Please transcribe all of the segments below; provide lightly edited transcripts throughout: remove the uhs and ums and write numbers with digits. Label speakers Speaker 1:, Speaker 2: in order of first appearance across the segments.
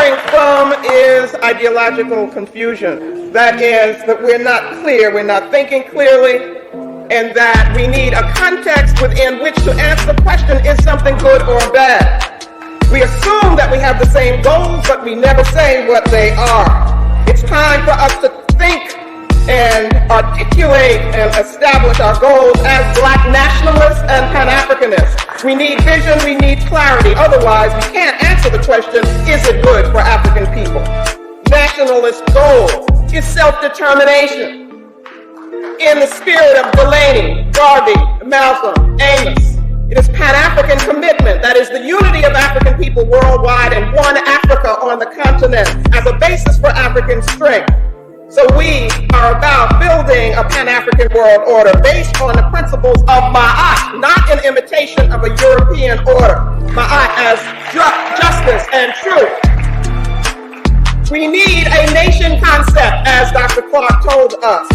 Speaker 1: suffering from is ideological confusion. That is, that we're not clear, we're not thinking clearly, and that we need a context within which to answer the question, is something good or bad? We assume that we have the same goals, but we never say what they are. It's time for us to think and articulate and establish our goals as Black nationalists and Pan-Africanists. We need vision, we need clarity. Otherwise, we can't answer the question, is it good for African people? Nationalist goal is self-determination. In the spirit of Delaney, Garvey, Malcolm, Amos, it is Pan-African commitment, that is the unity of African people worldwide and one Africa on the continent as a basis for African strength. So we are about building a Pan-African world order based on the principles of Ma'at, not in imitation of a European order. Ma'at as justice and truth. We need a nation concept, as Dr. Clark told us.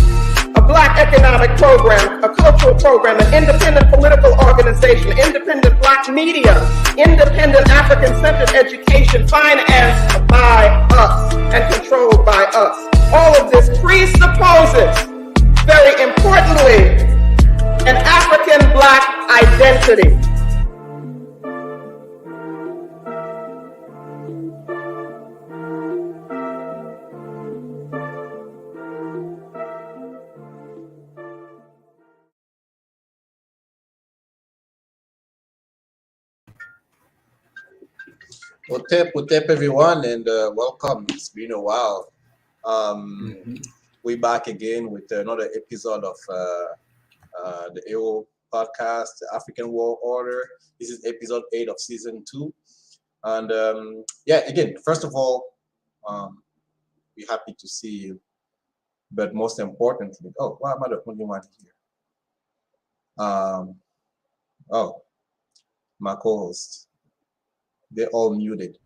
Speaker 1: A Black economic program, a cultural program, an independent political organization, independent Black media, independent African-centered education financed by us and controlled by us. All of this presupposes, very importantly, an African Black identity.
Speaker 2: What's up, everyone, and welcome. It's been a while. We're back again with another episode of the AO podcast, the African World Order. This is episode 8 of season 2. And yeah, again, first of all, we're happy to see you. But most importantly, oh, why am I the only one here? Oh, my co-host. They're all muted,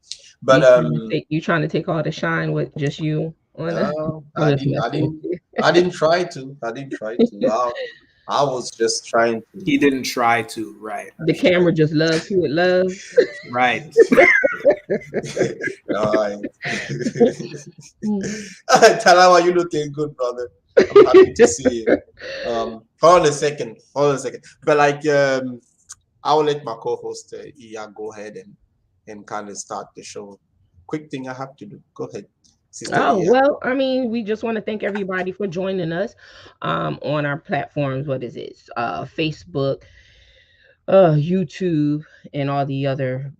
Speaker 2: but
Speaker 3: you trying to take all the shine with just you on
Speaker 2: I didn't try to. I was just trying to.
Speaker 4: He didn't try to, right?
Speaker 3: The camera just loves who it loves.
Speaker 4: Right.
Speaker 2: Talawa, you looking good, brother. I'm happy to see you. Hold on a second. But like, I will let my co-host Iya go ahead and kind of start the show. Quick thing I have to do. Go ahead. Sister Iya.
Speaker 3: Well, I mean, we just want to thank everybody for joining us on our platforms. What is it? Facebook, YouTube, and all the other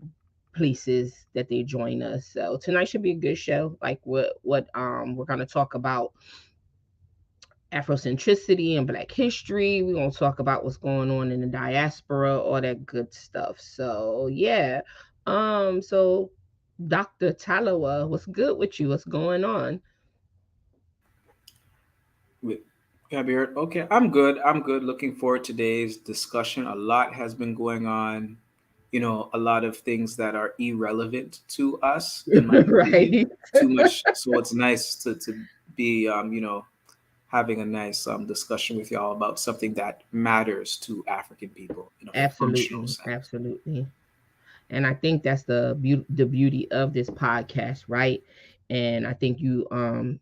Speaker 3: places that they join us. So tonight should be a good show. Like what we're going to talk about Afrocentricity and Black history. We're going to talk about what's going on in the diaspora, all that good stuff. So yeah. So Dr. Talawa, what's good with you? What's going on?
Speaker 4: Okay, I'm good. Looking forward to today's discussion. A lot has been going on, a lot of things that are irrelevant to us.
Speaker 3: Right.
Speaker 4: Too much. So it's nice to be, having a nice discussion with y'all about something that matters to African people.
Speaker 3: Absolutely. And I think that's the beauty of this podcast, right? And I think we'll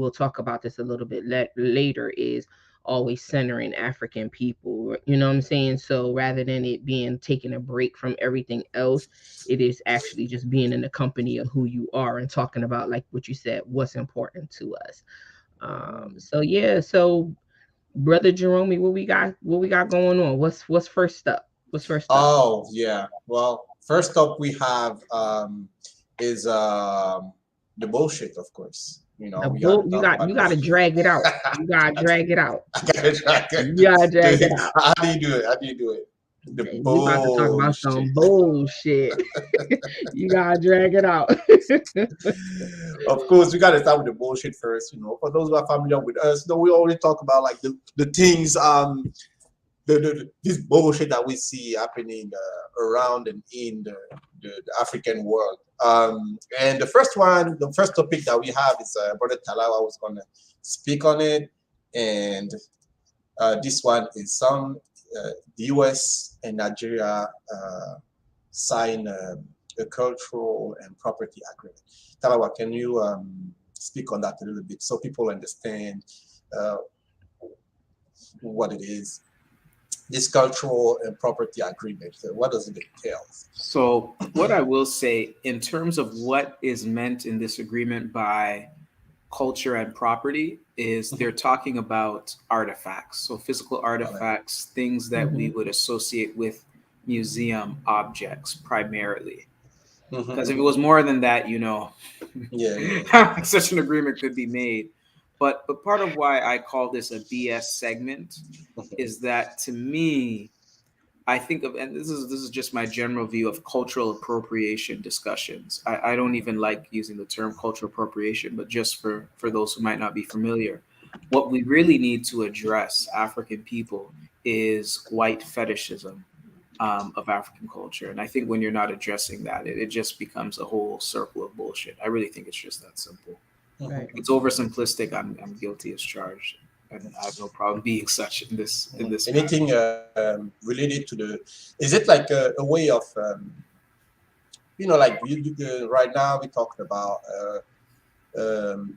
Speaker 3: talk about this a little bit later, is always centering African people. You know what I'm saying? So rather than it being taking a break from everything else, it is actually just being in the company of who you are and talking about, like what you said, what's important to us. So Brother Jerome, what we got going on? What's first up?
Speaker 2: Oh yeah. Well, first up we have is the bullshit, of course. You gotta
Speaker 3: drag it out. You gotta drag it out.
Speaker 2: I gotta drag it.
Speaker 3: You gotta drag it out.
Speaker 2: How do you do it? The
Speaker 3: we about to talk about some bullshit. You gotta drag it out.
Speaker 2: Of course, we gotta start with the bullshit first. For those who are familiar with us, we always talk about like the things this bullshit that we see happening around and in the African world. And the first topic that we have is Brother Talawa was going to speak on it. And this one is the US and Nigeria sign a cultural and property agreement. Talawa, can you speak on that a little bit so people understand what it is? This cultural and property agreement, what does it entail?
Speaker 4: So, what I will say in terms of what is meant in this agreement by culture and property is they're talking about artifacts. So, physical artifacts, things that we would associate with museum objects primarily. Because if it was more than that, such an agreement could be made. But part of why I call this a BS segment is that, to me, I think of, and this is just my general view of cultural appropriation discussions. I don't even like using the term cultural appropriation, but just for those who might not be familiar, what we really need to address, African people, is white fetishism of African culture. And I think when you're not addressing that, it just becomes a whole circle of bullshit. I really think it's just that simple.
Speaker 3: Right.
Speaker 4: It's oversimplistic. I'm guilty as charged, and I have no problem being such in this.
Speaker 2: Anything related to the? Is it like a way of, like right now we're talking about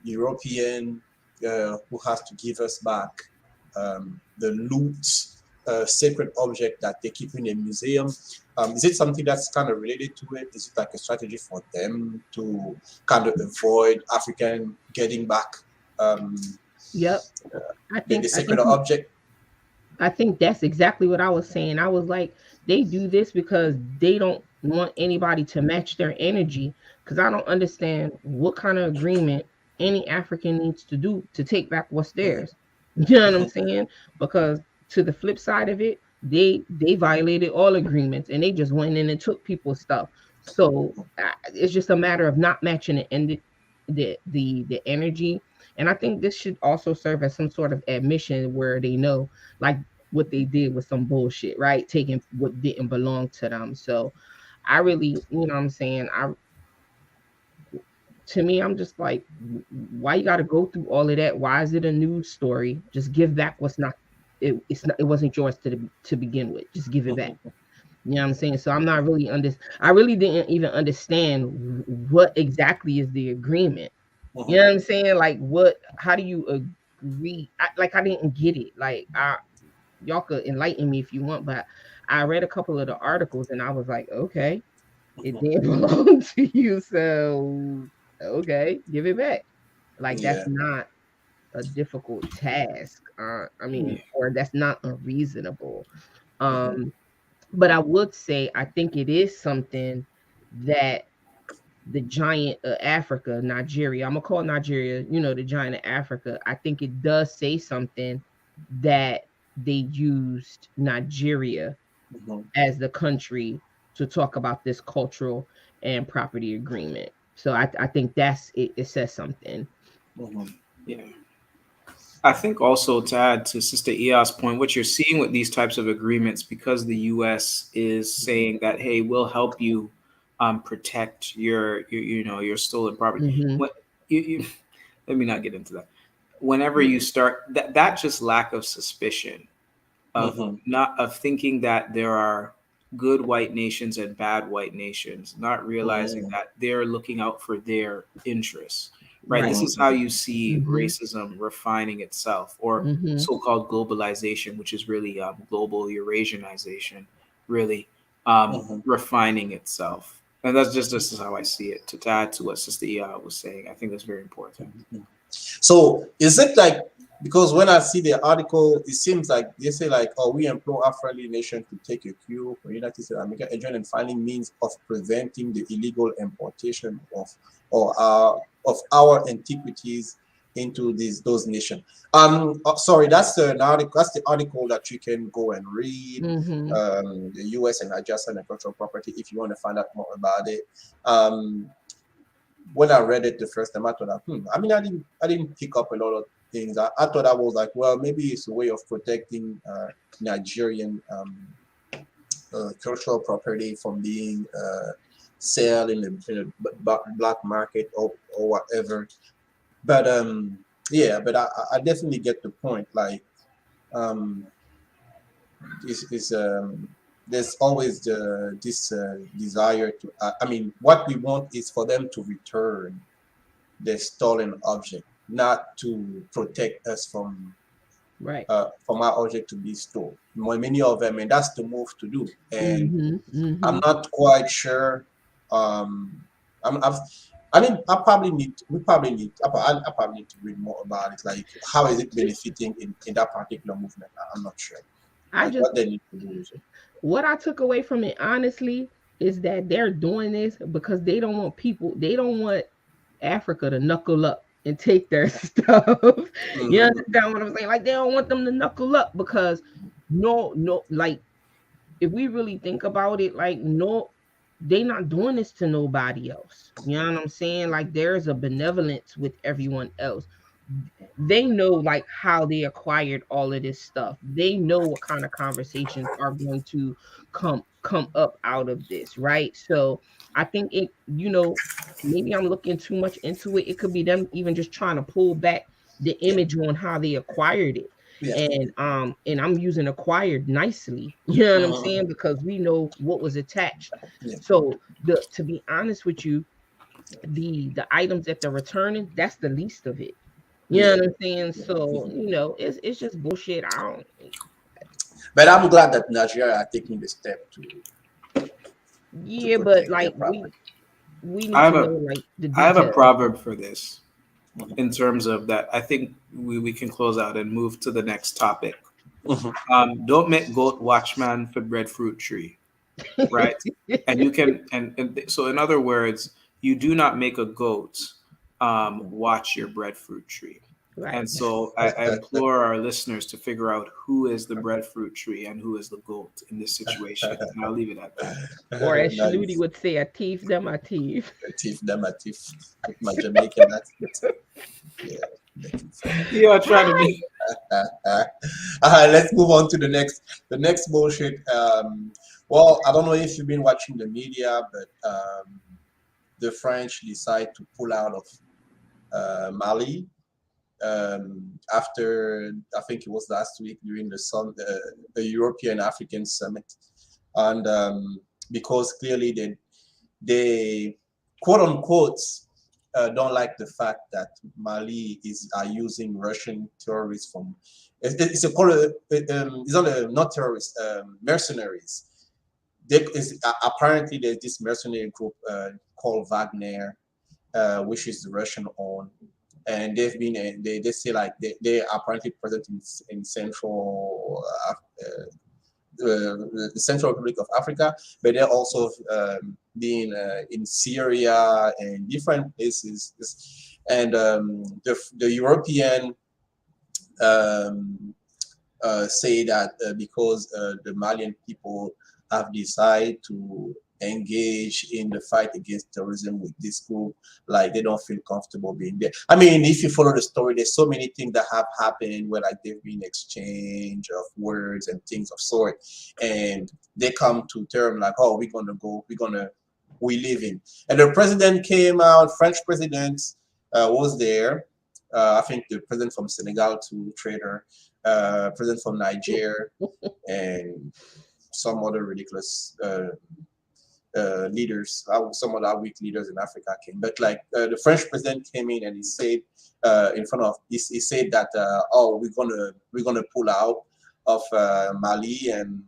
Speaker 2: European who has to give us back the loot, sacred object that they keep in a museum. Is it something that's kind of related to it? Is it like a strategy for them to kind of avoid African getting back
Speaker 3: Yep.
Speaker 2: the sacred object?
Speaker 3: I think that's exactly what I was saying. I was like, they do this because they don't want anybody to match their energy. Because I don't understand what kind of agreement any African needs to do to take back what's theirs. You know what I'm saying? Because to the flip side of it, they violated all agreements and they just went in and took people's stuff. So it's just a matter of not matching it and the energy. And I think this should also serve as some sort of admission where they know, like, what they did was some bullshit, right? Taking what didn't belong to them. So I really, you know what I'm saying? To me, I'm just like, why you got to go through all of that? Why is it a news story? Just give back what's not. It wasn't yours to begin with. Just give it back. You know what I'm saying? So I'm not really I really didn't even understand what exactly is the agreement. You know what I'm saying? Like, how do you agree? I didn't get it. Like, y'all could enlighten me if you want, but I read a couple of the articles and I was like, okay, it didn't belong to you. So, okay, give it back. Like, that's not a difficult task. Or that's not unreasonable. But I would say, I think it is something that the giant of Africa, Nigeria, I'm gonna call Nigeria, the giant of Africa. I think it does say something that they used Nigeria as the country to talk about this cultural and property agreement. So I think that's it. It says something.
Speaker 4: Yeah. I think also, to add to Sister Ia's point, what you're seeing with these types of agreements, because the U.S. is saying that, hey, we'll help you protect your stolen property. What let me not get into that. Whenever you start that just lack of suspicion of not of thinking that there are good white nations and bad white nations, not realizing that they're looking out for their interests. Right. This is how you see racism refining itself, or so-called globalization, which is really global Eurasianization, really refining itself. And that's just this is how I see it. To add to what Sister Ia was saying, I think that's very important.
Speaker 2: So is it like, because when I see the article, it seems like they say like, oh, we implore Afro-friendly nations to take a cue from United States of America and join in finding means of preventing the illegal importation of our antiquities into those nations. Sorry, that's the article that you can go and read. The U.S. and adjacent and cultural property, if you want to find out more about it. When I read it the first time, I thought, I didn't pick up a lot of things. I thought I was like, well, maybe it's a way of protecting Nigerian cultural property from being sale in the black market or whatever. But but I definitely get the point. Like, there's always this desire to. I mean, what we want is for them to return the stolen object, not to protect us
Speaker 3: Right.
Speaker 2: from our object to be stolen. Many of them, and that's the move to do. And I'm
Speaker 3: Mm-hmm.
Speaker 2: not quite sure. I'm, I've, I mean, we probably need, I probably need to read more about it. Like, how is it benefiting in that particular movement? I'm not sure.
Speaker 3: I
Speaker 2: Like,
Speaker 3: just
Speaker 2: what they need to do with it.
Speaker 3: what I took away from it honestly is that they're doing this because they don't want people, they don't want Africa to knuckle up and take their stuff. You
Speaker 2: Mhm.
Speaker 3: understand what I'm saying? Like they don't want them to knuckle up because no, like if we really think about it, like no, they not doing this to nobody else. You know what I'm saying? Like there's a benevolence with everyone else. They know like how they acquired all of this stuff. They know what kind of conversations are going to come up out of this, right? So I think it, maybe I'm looking too much into it. It could be them even just trying to pull back the
Speaker 2: Yeah,
Speaker 3: image on how they acquired it.
Speaker 2: yeah.
Speaker 3: And I'm using acquired nicely, you know what I'm
Speaker 2: Mhm.
Speaker 3: saying? Because we know what was attached.
Speaker 2: Yeah,
Speaker 3: So the to be honest with you, the items that they're returning, that's the least of it. You know
Speaker 2: yeah.
Speaker 3: what I'm saying?
Speaker 2: Yeah.
Speaker 3: So,
Speaker 2: Mhm.
Speaker 3: it's just bullshit. I don't.
Speaker 2: But I'm glad that Nigeria are taking the step to
Speaker 3: Yeah, but
Speaker 2: protect their
Speaker 3: like
Speaker 2: property.
Speaker 3: we
Speaker 4: I
Speaker 3: need
Speaker 4: have
Speaker 3: to know
Speaker 4: a
Speaker 3: like the
Speaker 4: I have a
Speaker 3: details.
Speaker 4: proverb for this
Speaker 2: Mhm.
Speaker 4: in terms of that. I think we can close out and move to the next topic.
Speaker 2: Mhm.
Speaker 4: Don't make goat watchman for breadfruit tree, right? And you can and so in other words, you do not make a goat watch your breadfruit tree.
Speaker 3: Right.
Speaker 4: And so I implore our listeners to figure out who is the breadfruit tree and who is the goat in this situation. And I'll leave it at that.
Speaker 3: Or as Shluti
Speaker 2: Nice.
Speaker 3: would say, a thief, them a thief.
Speaker 2: Tiff, them a tiff. With my Jamaican accent. Yeah.
Speaker 4: You are trying to make
Speaker 2: Let's move on to the next bullshit. Well, I don't know if you've been watching the media, but the French decide to pull out of Mali after, I think it was last week during the European African Summit, and because clearly they quote unquote don't like the fact that Mali are using Russian terrorists from it's a call it's not terrorists, mercenaries. Apparently there's this mercenary group called Wagner, which is Russian owned, and they've been they say like they are apparently present in central the Central Republic of Africa, but they're also being in Syria and different places. And the European um, say that because the Malian people have decided to engage in the fight against terrorism with this group, like they don't feel comfortable being there. I mean, if you follow the story, there's so many things that have happened where like there've been exchange of words and things of sort, and they come to term like, oh, we live in. And the president came out, French president was there. I think the president from Senegal to trader, president from Niger, and some other ridiculous leaders, some other weak leaders in Africa came. But like the French president came in and he said in front of he said that oh we're gonna pull out of Mali, and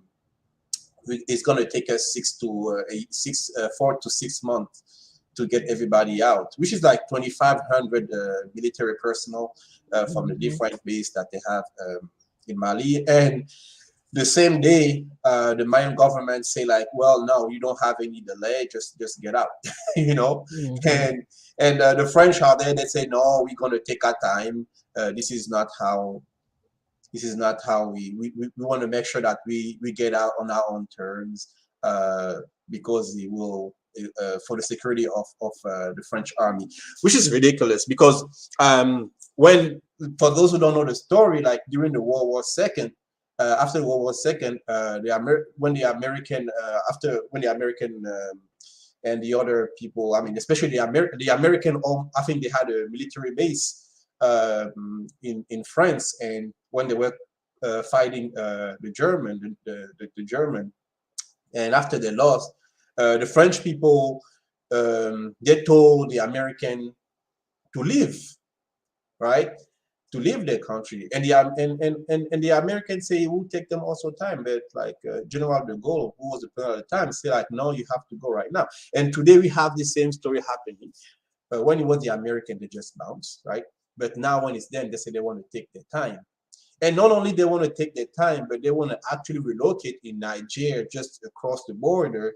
Speaker 2: it's gonna take us 4 to 6 months to get everybody out, which is like 2,500 military personnel from the
Speaker 3: Mhm.
Speaker 2: different base that they have in Mali. And the same day, the Malian government say like, well, no, you don't have any delay, just get out, you know.
Speaker 3: Mhm.
Speaker 2: And the French are there. They say, no, we're gonna take our time. This is not how. This is not how we want to make sure that we get out on our own terms, because it will for the security of the French army, which is ridiculous because when for those who don't know the story, like during the World War II, after World War II, when the American when the American and the other people, I mean, especially the American, I think they had a military base in France, and when they were fighting the German, the German, And after they lost, the French people, they told the American to leave, right? To leave their country. And the Americans say it will take them also time. But like General de Gaulle, who was the president at the time, say like, no, you have to go right now. And today we have the same story happening. But when it was the American, they just bounced, right? But now when it's them, they say they want to take their time. And not only they want to take their time, but they want to actually relocate in Nigeria, just across the border.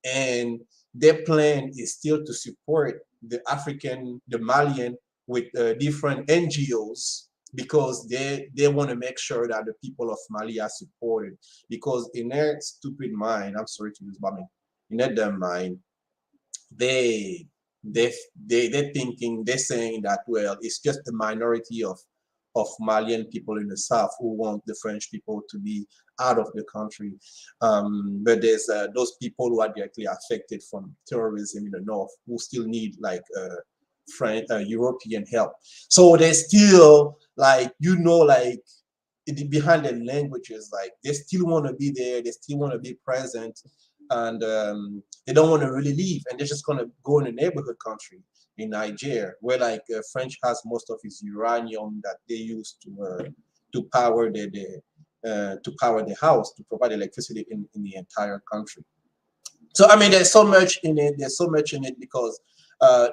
Speaker 2: And their plan is still to support the African, the Malian, with different NGOs, because they want to make sure that the people of Mali are supported. Because in their stupid mind, I'm sorry to use bombing, in their dumb mind, they they're thinking, they're saying that, well, it's just the minority of Malian people in the south who want the French people to be out of the country. But there's those people who are directly affected from terrorism in the north who still need like French, European help. So there's still like, like behind the languages, like they still want to be there, they still want to be present, and they don't want to really leave, and they're just going to go in a neighborhood country in Nigeria, where like French has most of its uranium that they use to power the house, to provide electricity in the entire country. So I mean, there's so much in it. There's so much in it because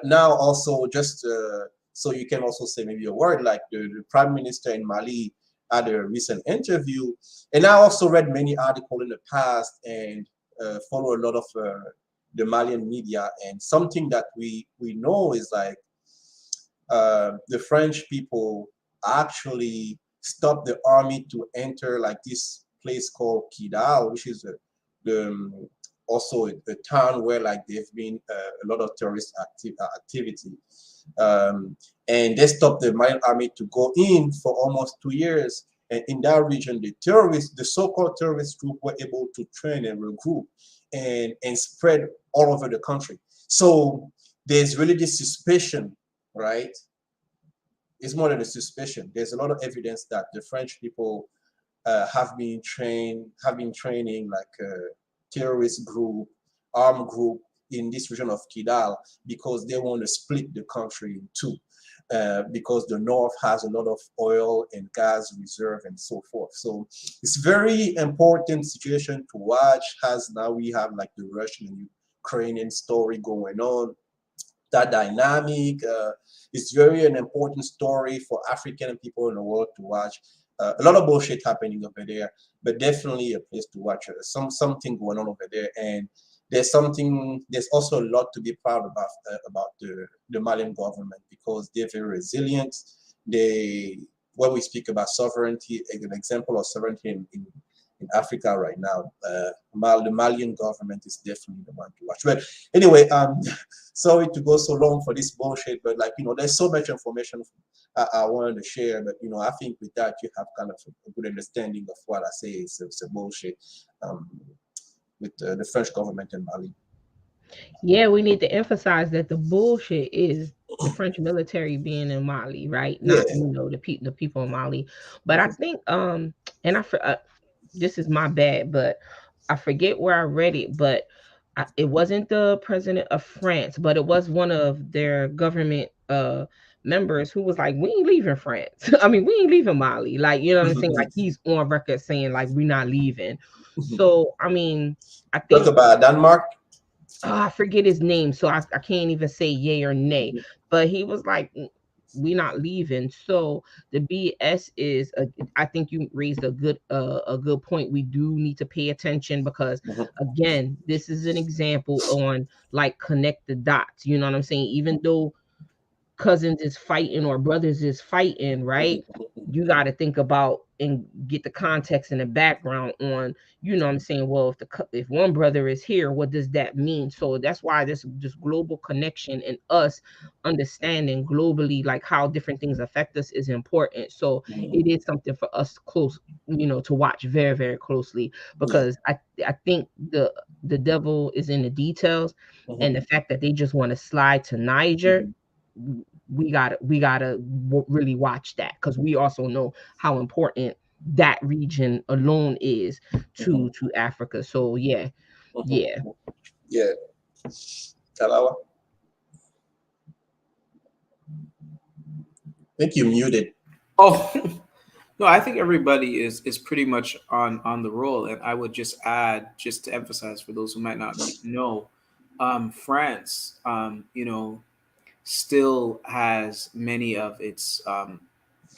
Speaker 2: now also just so you can also say maybe a word, like the prime minister in Mali had a recent interview, and I also read many articles in the past and follow a lot of the Malian media, and something that we know is like the French people actually stopped the army to enter like this place called Kidal, which is also a town where like there've been a lot of terrorist activity. And they stopped the Malian army to go in for almost 2 years. And in that region, the so-called terrorist group were able to train and regroup and spread all over the country. So there's really this suspicion, right? It's more than a suspicion. There's a lot of evidence that the French people have been training like a terrorist group, armed group in this region of Kidal, because they want to split the country in two. Because the north has a lot of oil and gas reserve and so forth. So it's very important situation to watch, as now we have like the Russian and Ukrainian story going on. That dynamic is very an important story for African people in the world to watch. A lot of bullshit happening over there, but definitely a place to watch. Something going on over there, and there's also a lot to be proud about the Malian government, because they're very resilient. When we speak about sovereignty, an example of sovereignty in Africa right now, the Malian government is definitely the one to watch. But anyway, sorry to go so long for this bullshit, but like, there's so much information I wanted to share, but I think with that you have kind of a good understanding of what I say is a bullshit. With the French government in Mali.
Speaker 3: Yeah, we need to emphasize that the bullshit is the French military being in Mali, right?
Speaker 2: Yeah.
Speaker 3: Not the people in Mali. But I think and this is my bad, but I forget where I read it, but it wasn't the president of France, but it was one of their government members who was like, we ain't leaving France. I mean, we ain't leaving Mali. Like, you know what I'm saying? Like, he's on record saying like, we're not leaving. So I mean, I think
Speaker 2: Talk about Denmark.
Speaker 3: I forget his name, so I can't even say yay or nay. But he was like, "We not leaving." So the BS is, I think you raised a good point. We do need to pay attention, because again, this is an example on like connect the dots. You know what I'm saying? Even though cousins is fighting or brothers is fighting, right? You got to think about and get the context and the background on, you know what I'm saying? Well, if one brother is here, what does that mean? So that's why this global connection and us understanding globally, like how different things affect us, is important. So it is something for us close, to watch very, very closely, because I think the devil is in the details, and the fact that they just want to slide to Niger, we gotta really watch that, because we also know how important that region alone is to Africa. So yeah, Yeah.
Speaker 2: Yeah. Talawa, I think you muted.
Speaker 4: Oh, no, I think everybody is pretty much on the roll, and I would just add, just to emphasize for those who might not know, France, still has many of its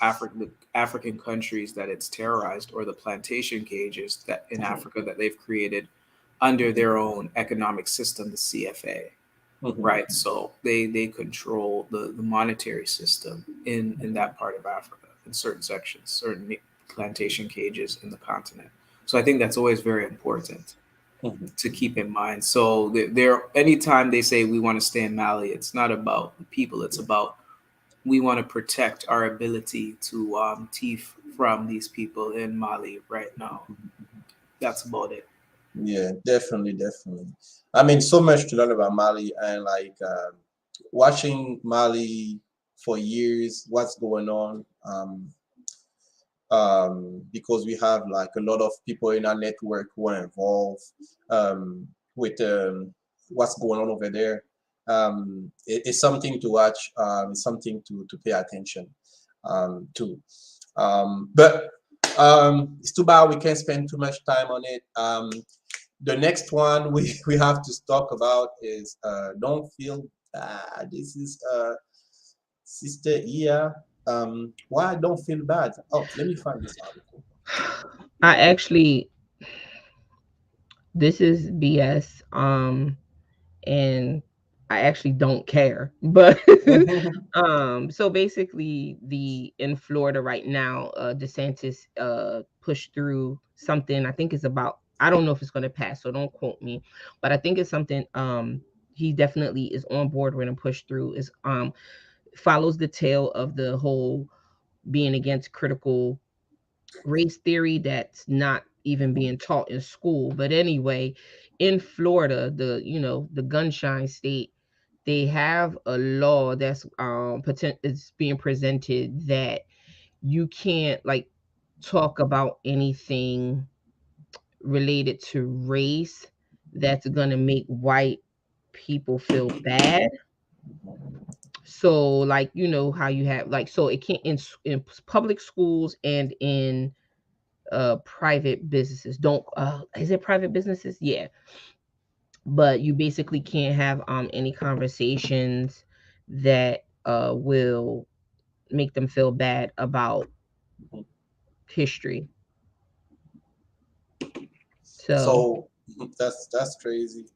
Speaker 4: African countries that it's terrorized, or the plantation cages that in Africa that they've created under their own economic system, the CFA. Right, so they control the monetary system in that part of Africa, in certain sections, certain plantation cages in the continent. So I think that's always very important to keep in mind. So there, anytime they say we want to stay in Mali, it's not about the people; it's about we want to protect our ability to thief from these people in Mali right now. That's about it.
Speaker 2: Yeah, definitely, definitely. I mean, so much to learn about Mali, and like watching Mali for years, what's going on. Because we have like a lot of people in our network who are involved with what's going on over there. It's something to watch. It's something to pay attention to. But it's too bad we can't spend too much time on it. The next one we have to talk about is Don't Feel Bad. This is Sister Ia. Why I don't feel bad? Oh, let me find this article.
Speaker 3: I actually, this is BS. And I actually don't care. But so basically the in Florida right now, DeSantis pushed through something. I think it's about, I don't know if it's gonna pass, so don't quote me, but I think it's something he definitely is on board with and push through, is follows the tail of the whole being against critical race theory that's not even being taught in school. But anyway, in Florida, the gunshine state, they have a law that's is being presented that you can't like talk about anything related to race that's gonna make white people feel bad. So like, how you have like, so it can't in public schools and in private businesses. Don't Is it private businesses? Yeah. But you basically can't have any conversations that will make them feel bad about history. So
Speaker 2: So that's crazy.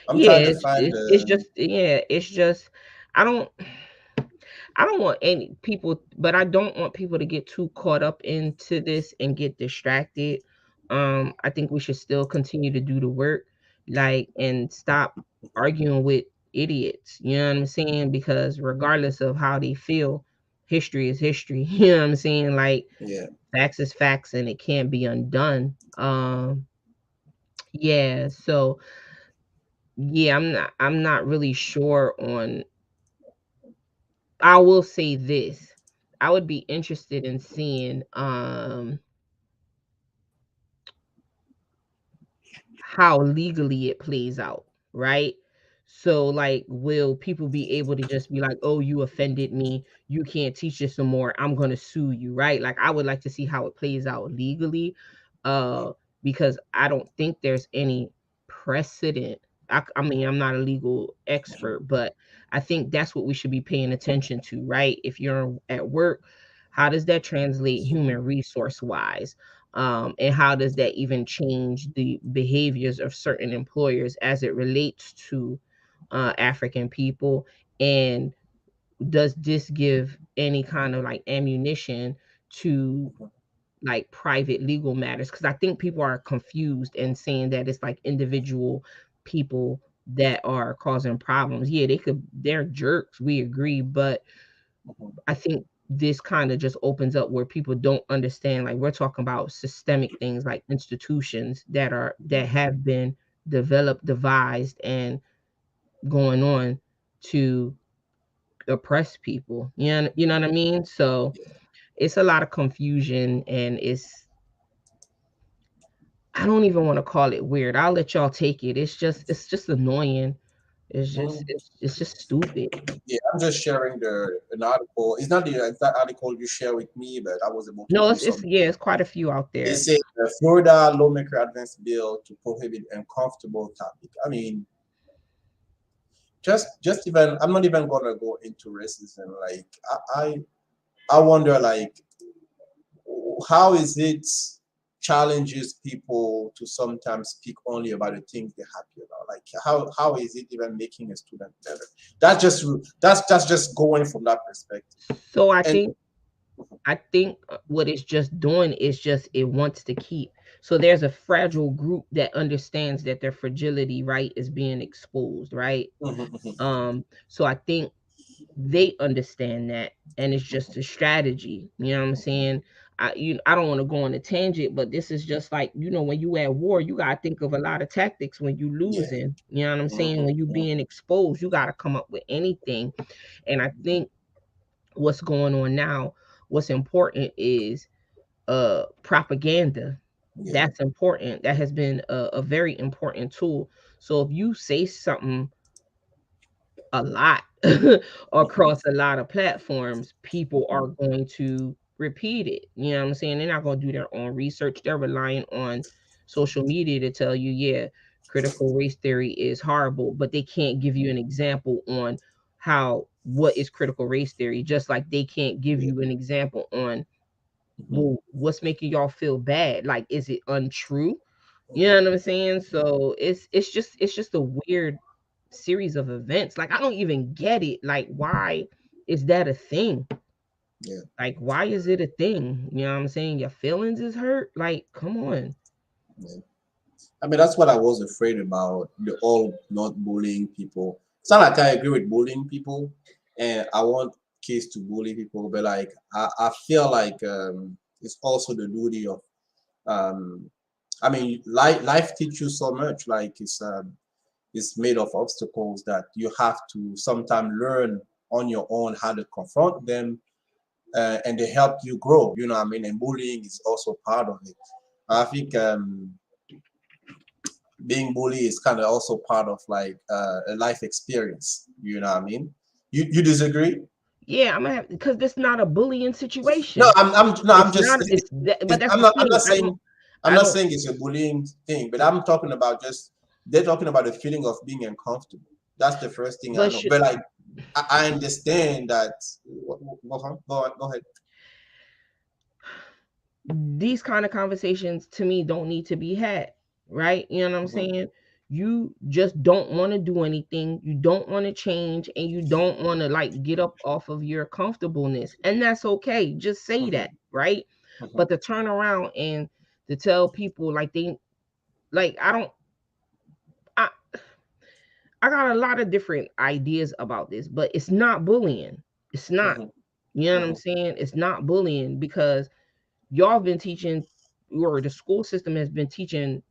Speaker 2: I'm
Speaker 3: yeah,
Speaker 2: trying to
Speaker 3: it's
Speaker 2: find
Speaker 3: it's, it's
Speaker 2: the.
Speaker 3: just, yeah, it's just, I don't I don't want any people, but I don't want people to get too caught up into this and get distracted. I think we should still continue to do the work, like, and stop arguing with idiots. You know what I'm saying? Because regardless of how they feel, history is history. You know what I'm saying? Like,
Speaker 2: Yeah.
Speaker 3: facts is facts, and it can't be undone. Yeah. So yeah, I'm not really sure on. I will say this. I would be interested in seeing how legally it plays out, right? So like, will people be able to just be like, "Oh, you offended me. You can't teach this no more. I'm going to sue you," right? Like, I would like to see how it plays out legally, uh because I don't think there's any precedent. I mean, I'm not a legal expert, but I think that's what we should be paying attention to, right? If you're at work, how does that translate human resource wise? And how does that even change the behaviors of certain employers as it relates to African people? And does this give any kind of like ammunition to like private legal matters? Because I think people are confused and saying that it's like individual people that are causing problems. Yeah, they're jerks, we agree, but I think this kind of just opens up where people don't understand. Like, we're talking about systemic things, like institutions that have been developed, devised, and going on to oppress people. You know what I mean? So it's a lot of confusion, and I don't even want to call it weird. I'll let y'all take it. It's just annoying. It's just stupid.
Speaker 2: Yeah, I'm just sharing an article. It's not the exact article you share with me, but I was able to
Speaker 3: No,
Speaker 2: do
Speaker 3: it's
Speaker 2: some.
Speaker 3: yeah, it's quite a few out
Speaker 2: They
Speaker 3: there.
Speaker 2: say the Florida lawmaker advanced bill to prohibit uncomfortable topic. I mean, just even I'm not even gonna go into racism. Like I wonder like how is it challenges people to sometimes speak only about the things they're happy about. Like how is it even making a student better? That's just going from that perspective.
Speaker 3: So
Speaker 2: And
Speaker 3: I think what it's just doing is just it wants to keep. So there's a fragile group that understands that their fragility, right, is being exposed, right? So I think they understand that, and it's just a strategy. You know what I'm saying? I don't want to go on a tangent, but this is just like, when you at war, you gotta think of a lot of tactics when you
Speaker 2: yeah.
Speaker 3: losing. You know what I'm saying?
Speaker 2: Mhm,
Speaker 3: When you
Speaker 2: mhm.
Speaker 3: being exposed, you gotta come up with anything. And I think what's going on now, what's important is propaganda.
Speaker 2: Yeah.
Speaker 3: That's important. That has been a very important tool. So if you say something a lot
Speaker 2: Mhm,
Speaker 3: across a lot of platforms, people are going to repeat it. You know what I'm saying? They're not going to do their own research. They're relying on social media to tell you, yeah, critical race theory is horrible, but they can't give you an example on what is critical race theory, just like they can't give
Speaker 2: yeah.
Speaker 3: you an example on,
Speaker 2: Mhm,
Speaker 3: well, what's making y'all feel bad? Like, is it untrue? You
Speaker 2: mhm.
Speaker 3: know what I'm saying? So it's just a weird series of events. Like, I don't even get it. Like, why is that a thing?
Speaker 2: Yeah.
Speaker 3: Like, why is it a thing? You know what I'm saying? Your feelings is hurt. Like, come on.
Speaker 2: Yeah. I mean, that's what I was afraid about, the all not bullying people. It's not like I agree with bullying people, and I want kids to bully people, but like I feel like it's also the duty of um, I mean, life teaches you so much. Like it's made of obstacles that you have to sometimes learn on your own how to confront them, and they help you grow. You know what I mean? And bullying is also part of it. I think being bullied is kind of also part of like a life experience. You know what I mean? You disagree?
Speaker 3: Yeah, I'm gonna have, because this not a bullying
Speaker 2: No,
Speaker 3: situation.
Speaker 2: I'm
Speaker 3: It's
Speaker 2: just
Speaker 3: not. It's that, but that's
Speaker 2: I'm
Speaker 3: the
Speaker 2: not
Speaker 3: thing.
Speaker 2: I'm
Speaker 3: I
Speaker 2: not
Speaker 3: don't.
Speaker 2: saying it's a bullying thing, but I'm talking about just they're talking about the feeling of being uncomfortable. That's the first thing I
Speaker 3: But
Speaker 2: know.
Speaker 3: should
Speaker 2: But like I understand that. Go ahead.
Speaker 3: these kind of conversations to me don't need to be had, right? You know what I'm
Speaker 2: Mhm,
Speaker 3: saying? You just don't want to do anything, you don't want to change, and you don't want to like get up off of your comfortableness, and that's okay. Just say
Speaker 2: mhm,
Speaker 3: that, right?
Speaker 2: mhm,
Speaker 3: But to turn around and to tell people like they like I don't I I got a lot of different ideas about this, but it's not bullying. It's not.
Speaker 2: mhm,
Speaker 3: You know what I'm
Speaker 2: mhm,
Speaker 3: saying? It's not bullying because y'all been teaching, or the school system has been teaching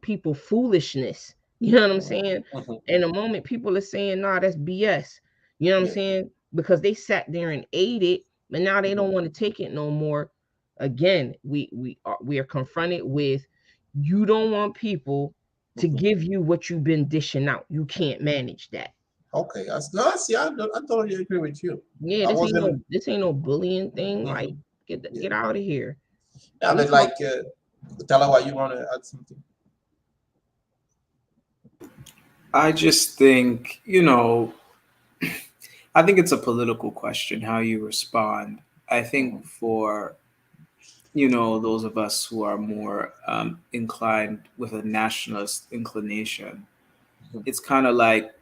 Speaker 3: people foolishness. You know what I'm
Speaker 2: mhm,
Speaker 3: saying?
Speaker 2: mhm.
Speaker 3: In a moment, people are saying, nah, that's BS. You know what I'm
Speaker 2: Yeah.
Speaker 3: saying? Because they sat there and ate it, but now they
Speaker 2: Mhm,
Speaker 3: don't want to take it no more. Again, we are confronted with, you don't want people to
Speaker 2: mhm.
Speaker 3: give you what you've been dishing out. You can't manage that.
Speaker 2: Okay. No, see, I totally agree with you.
Speaker 3: Yeah,
Speaker 2: I
Speaker 3: this ain't no
Speaker 2: wasn't.
Speaker 3: this ain't no bullying thing. Like,
Speaker 2: Mhm, yeah.
Speaker 3: get out of here.
Speaker 2: Yeah,
Speaker 3: We
Speaker 2: but
Speaker 3: talk.
Speaker 2: like, tell her why you want to add something.
Speaker 4: I just think, I think it's a political question how you respond. I think
Speaker 2: Mhm,
Speaker 4: for those of us who are more inclined with a nationalist inclination,
Speaker 2: mhm,
Speaker 4: it's kind of like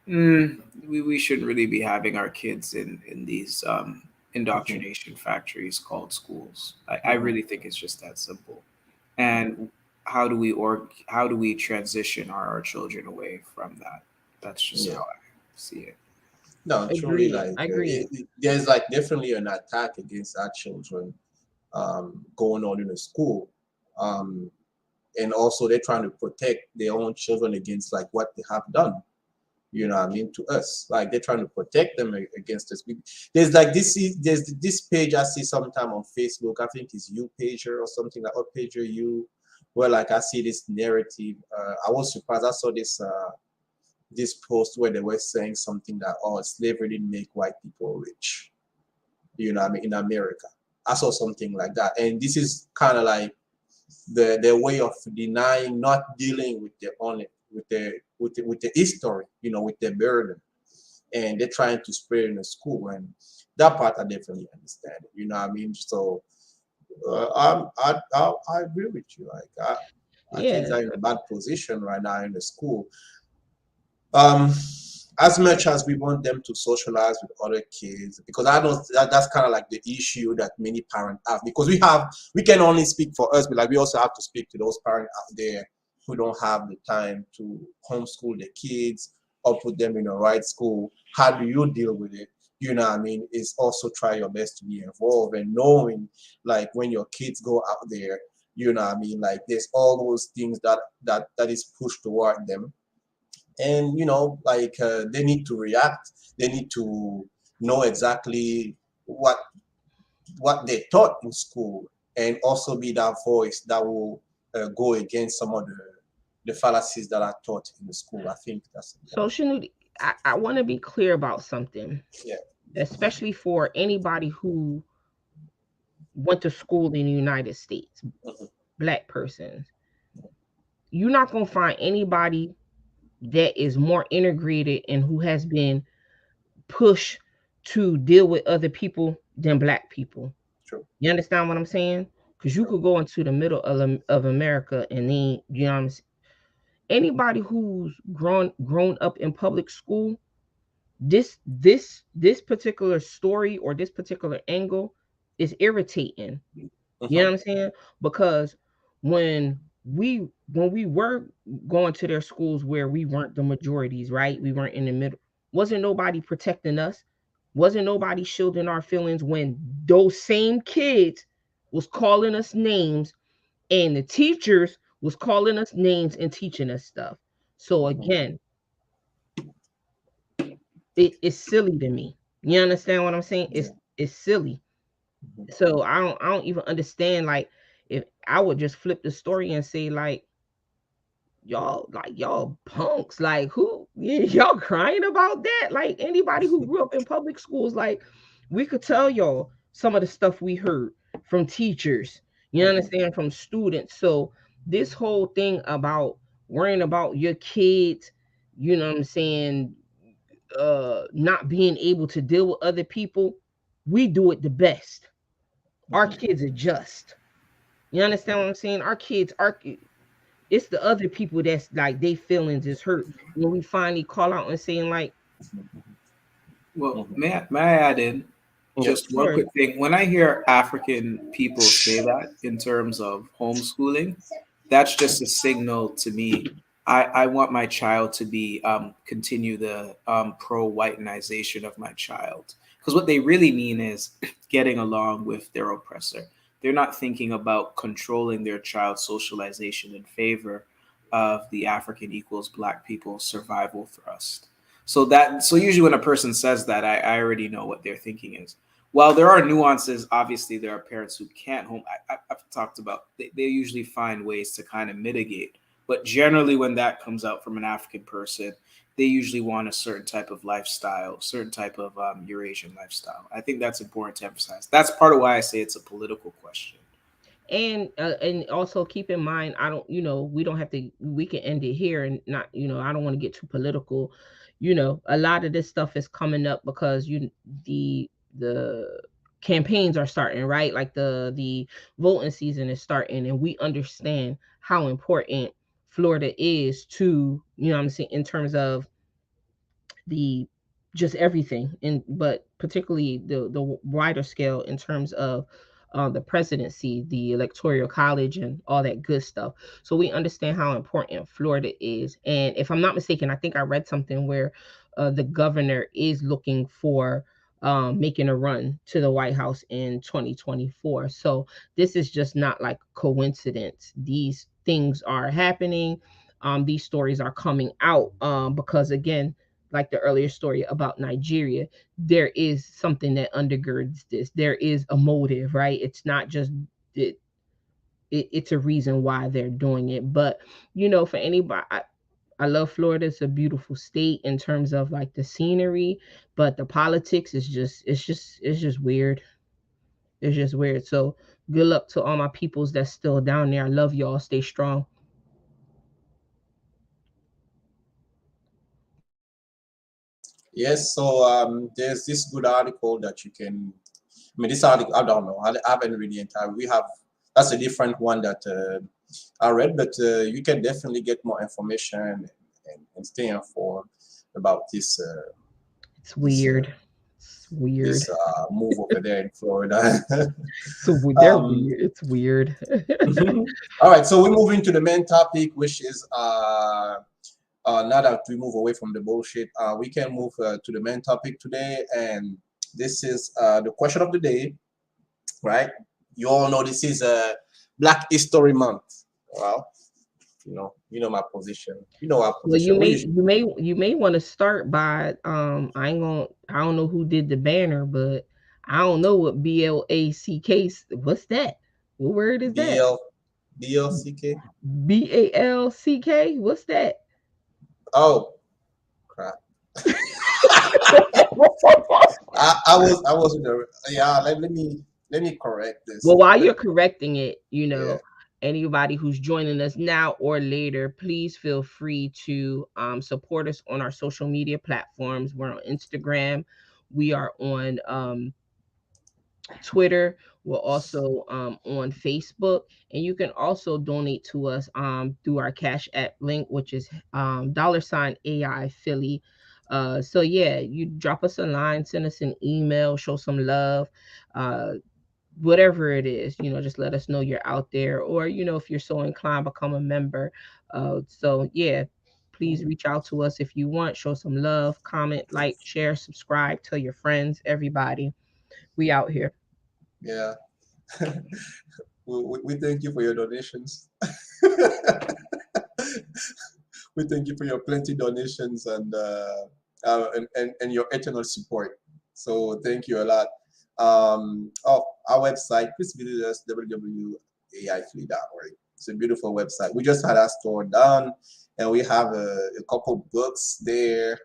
Speaker 4: we shouldn't really be having our kids in these
Speaker 2: mhm,
Speaker 4: indoctrination factories called schools. I
Speaker 2: mhm.
Speaker 4: really think it's just that simple. And how do we transition our children away from that? That's just
Speaker 2: Yeah.
Speaker 4: how I see it.
Speaker 2: No, truly,
Speaker 3: Agreed.
Speaker 2: like
Speaker 3: Agreed.
Speaker 2: there's like definitely an attack against our children going on in the school, um, and also they're trying to protect their own children against like what they have done. You know what I mean, to us, like they're trying to protect them against us. There's like there's this page I see sometime on Facebook. I think it's You Pager or something like, or Pager You, where like I see this narrative. I was surprised. I saw this post where they were saying something that, oh, slavery didn't make white people rich, you know what I mean, in America. I saw something like that. And this is kind of like the way of denying, not dealing with their own, with the history, you know, with their burden. And they're trying to spread in the school. And that part I definitely understand, you know what I mean? So I agree with you. Like, our kids
Speaker 3: Yeah.
Speaker 2: are in a bad position right now in the school. Um, as much as we want them to socialize with other kids, because I don't, that's kind of like the issue that many parents have, because we can only speak for us, but like we also have to speak to those parents out there who don't have the time to homeschool their kids or put them in the right school. How do you deal with it? You know what I mean? Is also try your best to be involved and knowing, like, when your kids go out there, you know what I mean? Like, there's all those things that is pushed toward them, and you know, like, they need to react. They need to know exactly what they taught in school, and also be that voice that will go against some of the fallacies that are taught in the school. I think that's
Speaker 3: So
Speaker 2: important.
Speaker 3: Shanudi, I want to be clear about something,
Speaker 2: Yeah.
Speaker 3: especially for anybody who went to school in the United States,
Speaker 2: Mhm.
Speaker 3: black persons. You're not gonna find anybody that is more integrated and who has been pushed to deal with other people than black people.
Speaker 2: True.
Speaker 3: You understand what I'm saying? Because you
Speaker 2: True.
Speaker 3: could go into the middle of America and then, you know what I'm saying? Anybody who's grown up in public school, this particular story or this particular angle is irritating. You know
Speaker 2: Mhm.
Speaker 3: what I'm saying? Because when we were going to their schools where we weren't the majorities, right? We weren't in the middle. Wasn't nobody protecting us? Wasn't nobody shielding our feelings when those same kids was calling us names and the teachers was calling us names and teaching us stuff. So
Speaker 2: Mhm.
Speaker 3: again, it's silly to me. You understand what I'm saying?
Speaker 2: Yeah.
Speaker 3: It's silly.
Speaker 2: Mhm.
Speaker 3: So I don't even understand, like, if I would just flip the story and say, like, y'all punks, like, who y'all crying about that? Like, anybody who grew up in public schools, like, we could tell y'all some of the stuff we heard from teachers, you
Speaker 2: Mhm.
Speaker 3: understand, from students. So this whole thing about worrying about your kids, you know what I'm saying, not being able to deal with other people, we do it the best. Our
Speaker 2: Mhm.
Speaker 3: kids adjust. You understand what I'm saying? Our kids are, it's the other people that's like they feelings is hurt when we finally call out and saying, like,
Speaker 4: Well,
Speaker 2: Mhm.
Speaker 4: may I add in just
Speaker 2: Yes.
Speaker 4: one
Speaker 3: sure.
Speaker 4: quick thing? When I hear African people say that in terms of homeschooling, that's just a signal to me. I want my child to be continue the pro whitenization of my child, because what they really mean is getting along with their oppressor. They're not thinking about controlling their child's socialization in favor of the African equals black people survival thrust. So usually when a person says that, I already know what their thinking is. While there are nuances, obviously there are parents who can't home. I've talked about they usually find ways to kind of mitigate. But generally, when that comes out from an African person, they usually want a certain type of lifestyle, certain type of Eurasian lifestyle. I think that's important to emphasize. That's part of why I say it's a political question.
Speaker 3: And also keep in mind, I don't, we don't have to, we can end it here and not, I don't want to get too political. A lot of this stuff is coming up because the campaigns are starting, right? Like the voting season is starting, and we understand how important Florida is to, what I'm saying, in terms of the just everything, and but particularly the wider scale in terms of the presidency, the electoral college, and all that good stuff. So we understand how important Florida is. And if I'm not mistaken, I think I read something where the governor is looking for making a run to the White House in 2024. So this is just not like coincidence. These things are happening. These stories are coming out because, again, like the earlier story about Nigeria, there is something that undergirds this. There is a motive, right? It's not just it, it's a reason why they're doing it. But you know, for anybody, I love Florida. It's a beautiful state in terms of like the scenery, but the politics is just weird. It's just weird. So good luck to all my peoples that's still down there. I love y'all. Stay strong.
Speaker 2: Yes, so there's this good article that you can. I mean, this article, I don't know. I haven't read the entire. We have that's a different one that I read, but you can definitely get more information and stay informed about this
Speaker 3: It's
Speaker 2: this
Speaker 3: weird. It's weird.
Speaker 2: this move over there in Florida.
Speaker 3: So they're
Speaker 2: um,
Speaker 3: weird. It's weird.
Speaker 2: all right, so we move into the main topic, which is now that we move away from the bullshit, we can move to the main topic today, and this is the question of the day, right? You all know this is Black History Month. Well, you know my position. You know our
Speaker 3: Well,
Speaker 2: position. We usually,
Speaker 3: you may want to start by I don't know who did the banner, but I don't know what BLACK. What's that? What word is that?
Speaker 2: BL BLCK.
Speaker 3: BALCK. What's that?
Speaker 2: Oh crap! I was in the yeah. Let me correct this.
Speaker 3: Well, while you're correcting it, you
Speaker 2: Yeah.
Speaker 3: know, anybody who's joining us now or later, please feel free to support us on our social media platforms. We're on Instagram. We are on Twitter. We're also on Facebook, and you can also donate to us through our Cash App link, which is $AI Philly. So yeah, you drop us a line, send us an email, show some love. Whatever it is, you know, just let us know you're out there, or you know, if you're so inclined, become a member. So yeah, please reach out to us if you want. Show some love, comment, like, share, subscribe, tell your friends, everybody. We out here.
Speaker 2: Yeah. We thank you for your donations. We thank you for your plenty donations and your eternal support. So thank you a lot. Oh, our website, please visit us www.aifleet.org. It's a beautiful website. We just had our store done, and we have a couple books there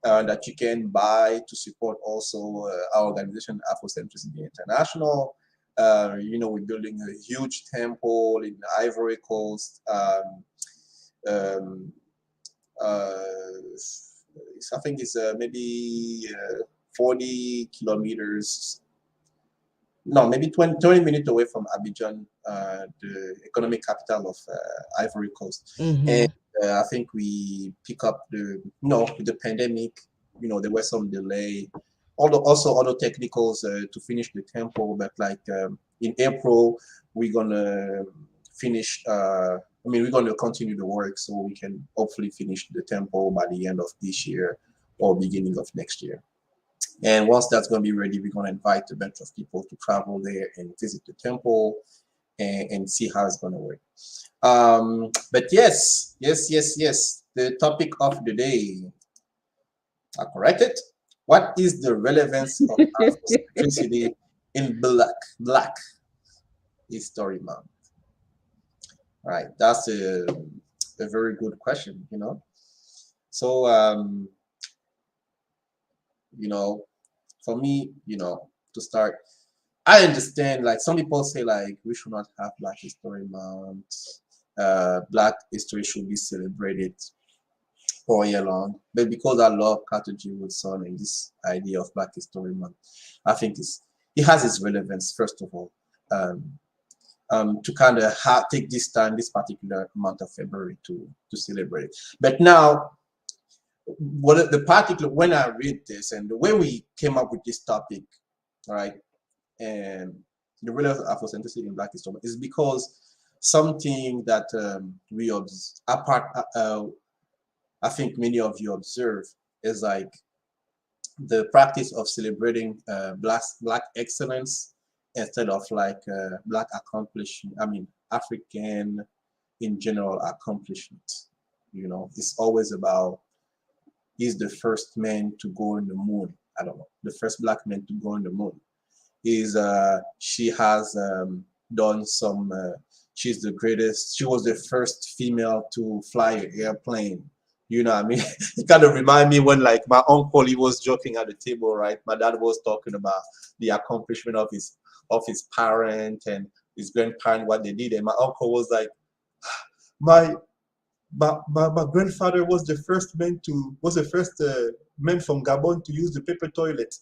Speaker 2: that you can buy to support also our organization, Afrocentricity International. We're building a huge temple in Ivory Coast. Um, I think it's maybe 40 kilometers, no, maybe 20 minutes away from Abidjan, the economic capital of Ivory Coast. And
Speaker 3: Mm-hmm.
Speaker 2: I think we pick up with the pandemic, there was some delay. Although also other technicals to finish the temple, but like in April, we're gonna finish. We're gonna continue the work so we can hopefully finish the temple by the end of this year or beginning of next year. And once that's going to be ready, we're going to invite a bunch of people to travel there and visit the temple and see how it's going to work. But yes. The topic of the day, I corrected. What is the relevance of Afrocentricity in Black History Month? Right, that's a very good question, So, for me, to start, I understand like some people say like we should not have Black History Month. Black history should be celebrated all year long. But because I love Carter G. Woodson and this idea of Black History Month, I think it has its relevance, first of all, to kind of take this time, this particular month of February to celebrate it. But now, when I read this and the way we came up with this topic, right, and the relevance of Afrocentricity in Black history is because something that we I think many of you observe is like the practice of celebrating black excellence instead of like black accomplishment. I mean, African in general accomplishment. It's always about he's the first man to go on the moon. I don't know, the first black man to go on the moon. She has done some she's the greatest. She was the first female to fly an airplane. You know what I mean? It kind of remind me when like my uncle, he was joking at the table, right? My dad was talking about the accomplishment of his parent and his grandparent, what they did. And my uncle was like, my my grandfather was the first man from Gabon to use the paper toilet.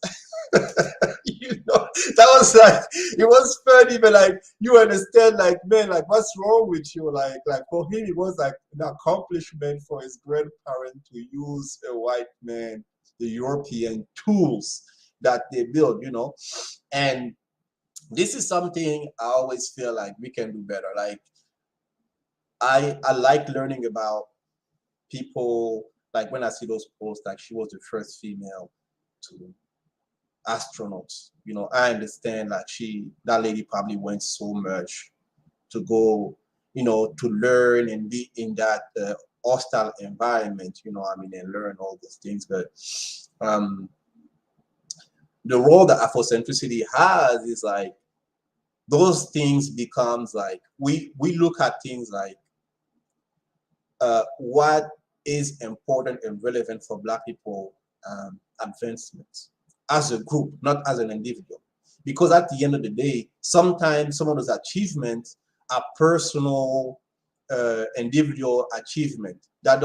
Speaker 2: That was like it was funny, but like you understand, like man, like what's wrong with you? Like for him, it was like an accomplishment for his grandparent to use a white man, the European tools that they built. And this is something I always feel like we can do better. Like I like learning about people, like when I see those posts, like she was the first female to astronauts. I understand like that lady probably went so much to go, to learn and be in that hostile environment, I mean, and learn all those things. But um, the role that Afrocentricity has is like those things becomes like we look at things like what is important and relevant for Black people advancement as a group, not as an individual. Because at the end of the day, sometimes some of those achievements are personal, individual achievement that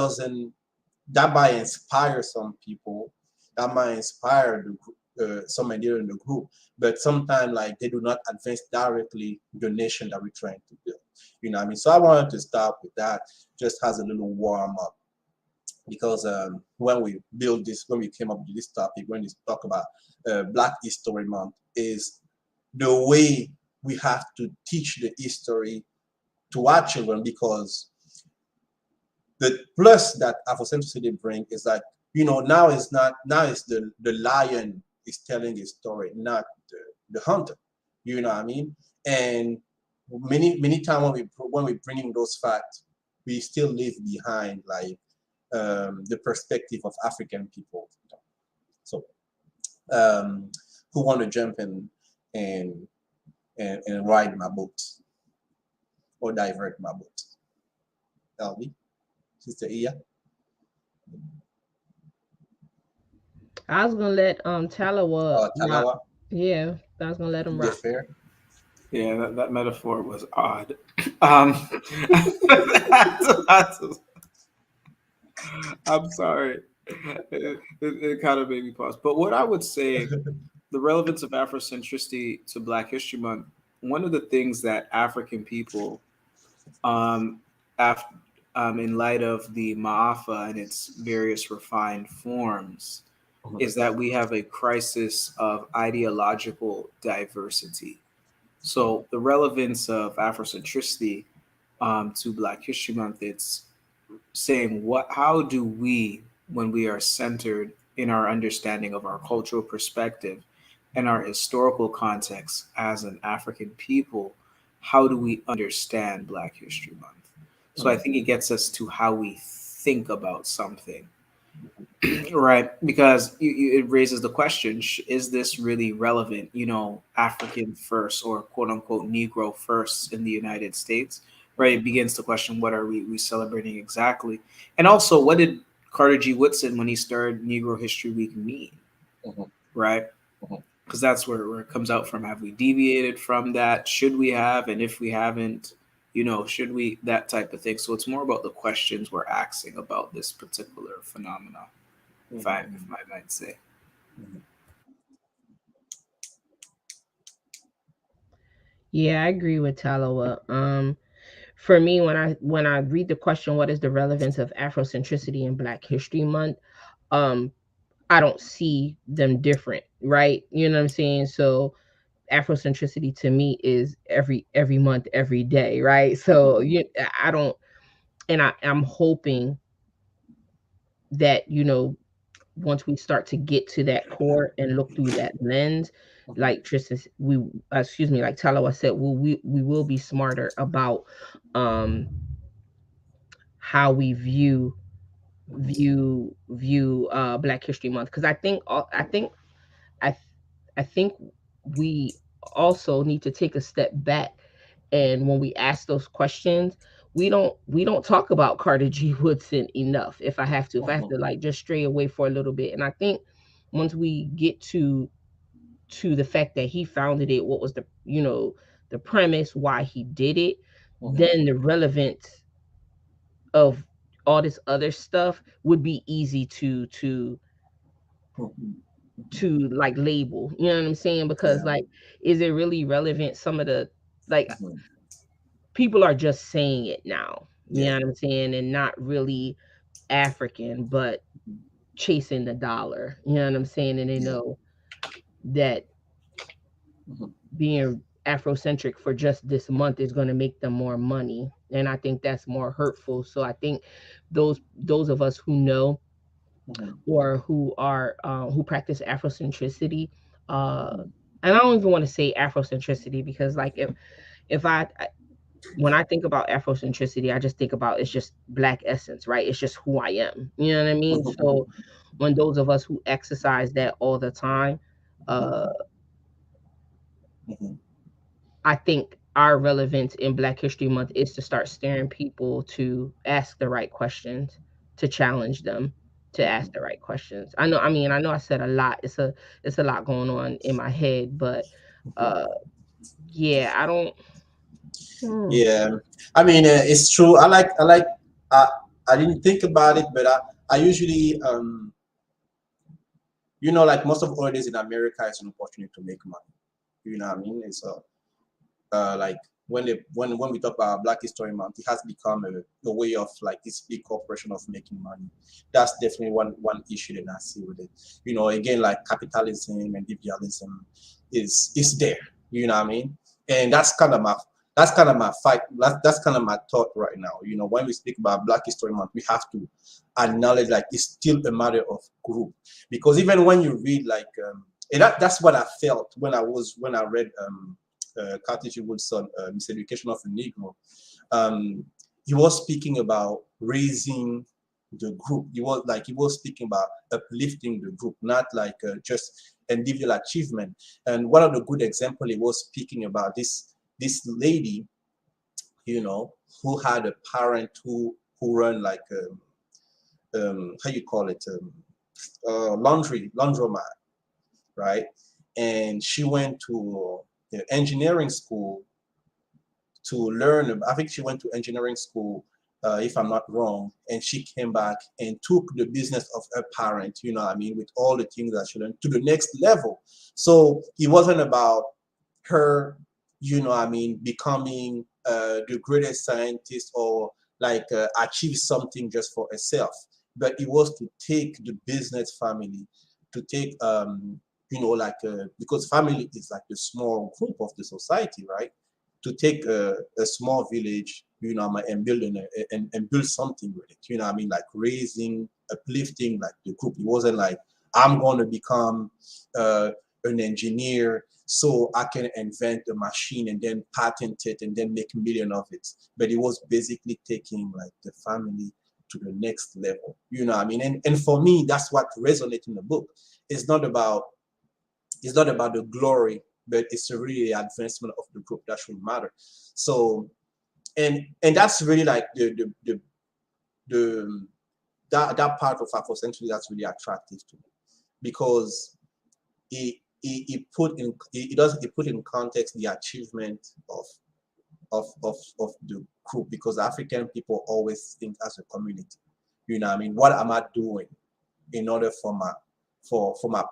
Speaker 2: might inspire some people, that might inspire some individual in the group, but sometimes like they do not advance directly the nation that we're trying to build. What I mean? So I wanted to start with that, just as a little warm up, because when we came up with this topic, when we talk about Black History Month, is the way we have to teach the history to our children, because the plus that Afrocentricity bring is that now it's the lion is telling a story, not the hunter. You know what I mean? And many times when we bringing those facts, we still leave behind like the perspective of African people. So who want to jump in and ride my boat or divert my boat? LB, Sister Iya.
Speaker 3: I was gonna let Talawa rock.
Speaker 2: Talawa,
Speaker 3: Yeah, I was gonna let him rock.
Speaker 2: fair.
Speaker 4: Yeah, that metaphor was odd. That's- I'm sorry. It kind of made me pause. But what I would say, the relevance of Afrocentricity to Black History Month, one of the things that African people, um, af- in light of the Ma'afa and its various refined forms, is that we have a crisis of ideological diversity. So the relevance of Afrocentricity to Black History Month, it's saying how do we, when we are centered in our understanding of our cultural perspective and our historical context as an African people, how do we understand Black History Month? So I think it gets us to how we think about something. Right, because it raises the question: is this really relevant? African first or quote unquote Negro first in the United States, right? It begins to question what are we celebrating exactly, and also what did Carter G. Woodson, when he started Negro History Week, mean, right? Because that's where it comes out from. Have we deviated from that? Should we have? And if we haven't, should we? That type of thing. So it's more about the questions we're asking about this particular phenomenon. If I might say.
Speaker 3: Yeah, I agree with Talawa. For me, when I read the question, what is the relevance of Afrocentricity in Black History Month? Um, I don't see them different, right? You know what I'm saying? So Afrocentricity to me is every month, every day, right? So I don't, and I'm hoping that once we start to get to that core and look through that lens, like Tristan, like Talawa said, we will be smarter about how we view Black History Month, because I think we also need to take a step back And when we ask those questions, we don't talk about Carter G. Woodson enough. If I have to like just stray away for a little bit. And I think once we get to the fact that he founded it, what was the premise, why he did it, then the relevance of all this other stuff would be easy to like label. You know what I'm saying? Because
Speaker 2: Yeah.
Speaker 3: like, is it really relevant? Some of the like people are just saying it now. You
Speaker 2: Yeah.
Speaker 3: know what I'm saying? And not really African, but chasing the dollar. You know what I'm saying? And they
Speaker 2: Yeah.
Speaker 3: know that being Afrocentric for just this month is going to make them more money. And I think that's more hurtful. So I think those of us who know, or who practice Afrocentricity, uh, and I don't even want to say Afrocentricity, because like if when I think about Afrocentricity, I just think about it's just Black essence, right? It's just who I am. You know what I mean? So when those of us who exercise that all the time, uh, I think our relevance in Black History Month is to start staring people to ask the right questions, to challenge them to ask the right questions. I know I said a lot. It's a lot going on in my head, but uh yeah, I don't hmm.
Speaker 2: Yeah, I mean, it's true. I like. Uh, I didn't think about it, but I usually, like most of holidays in America, it's an opportunity to make money. You know what I mean? It's like when we talk about Black History Month, it has become a way of like this big corporation of making money. That's definitely one issue that I see with it. Again, like capitalism and individualism is there. You know what I mean? And that's kind of my fight. That's kind of my thought right now. When we speak about Black History Month, we have to acknowledge like it's still a matter of group, because even when you read like and that's what I felt when I read Carter G. Woodson, Miseducation of a Negro. He was speaking about raising the group. He was speaking about uplifting the group, not like just individual achievement. And one of the good example, he was speaking about this lady, who had a parent who run like how you call it, laundromat, right? And she went to engineering school to learn. I think she went to engineering school, if I'm not wrong, and she came back and took the business of her parent, what I mean, with all the things that she learned to the next level. So it wasn't about her, what I mean, becoming the greatest scientist or like achieve something just for herself, but it was to take the business family, to take like because family is like the small group of the society, right? To take a small village, and build something with it. I mean, like raising, uplifting like the group. It wasn't like I'm going to become an engineer so I can invent a machine and then patent it and then make a million of it. But it was basically taking like the family to the next level. I mean? And for me, that's what resonates in the book. It's not about the glory, but it's really the advancement of the group that should matter. So, and that's really like the that part of Afrocentricity that's really attractive to me, because it put in context the achievement of the group, because African people always think as a community. I mean, what am I doing in order for my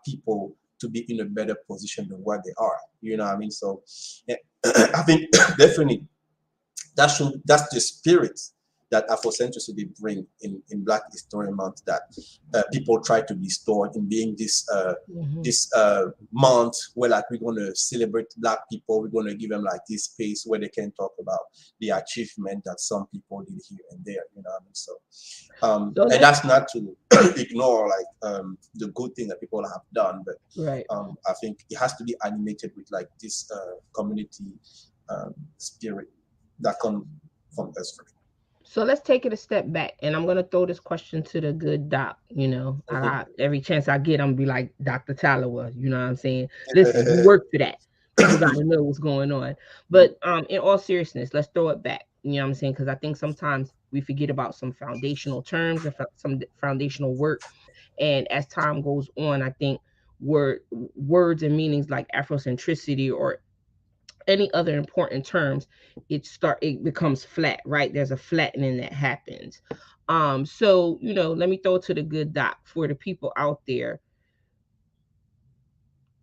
Speaker 2: people to be in a better position than what they are? I mean? So yeah, I think definitely that's the spirit that Afrocentricity bring in Black History Month, that people try to restore in being this month where like we're going to celebrate Black people. We're going to give them like this space where they can talk about the achievement that some people did here and there. I mean? So and that's not to ignore like the good thing that people have done, but
Speaker 3: Right.
Speaker 2: I think it has to be animated with like this community spirit that come from us.
Speaker 3: So let's take it a step back, and I'm gonna throw this question to the good doc. Every chance I get, I'm gonna be like Dr. Talawa. You know what I'm saying? Listen, you work for that. People got to know what's going on. But in all seriousness, let's throw it back. You know what I'm saying? Because I think sometimes we forget about some foundational terms and some foundational work. And as time goes on, I think words and meanings like Afrocentricity or any other important terms, it becomes flat, right? There's a flattening that happens. So let me throw it to the good doc for the people out there.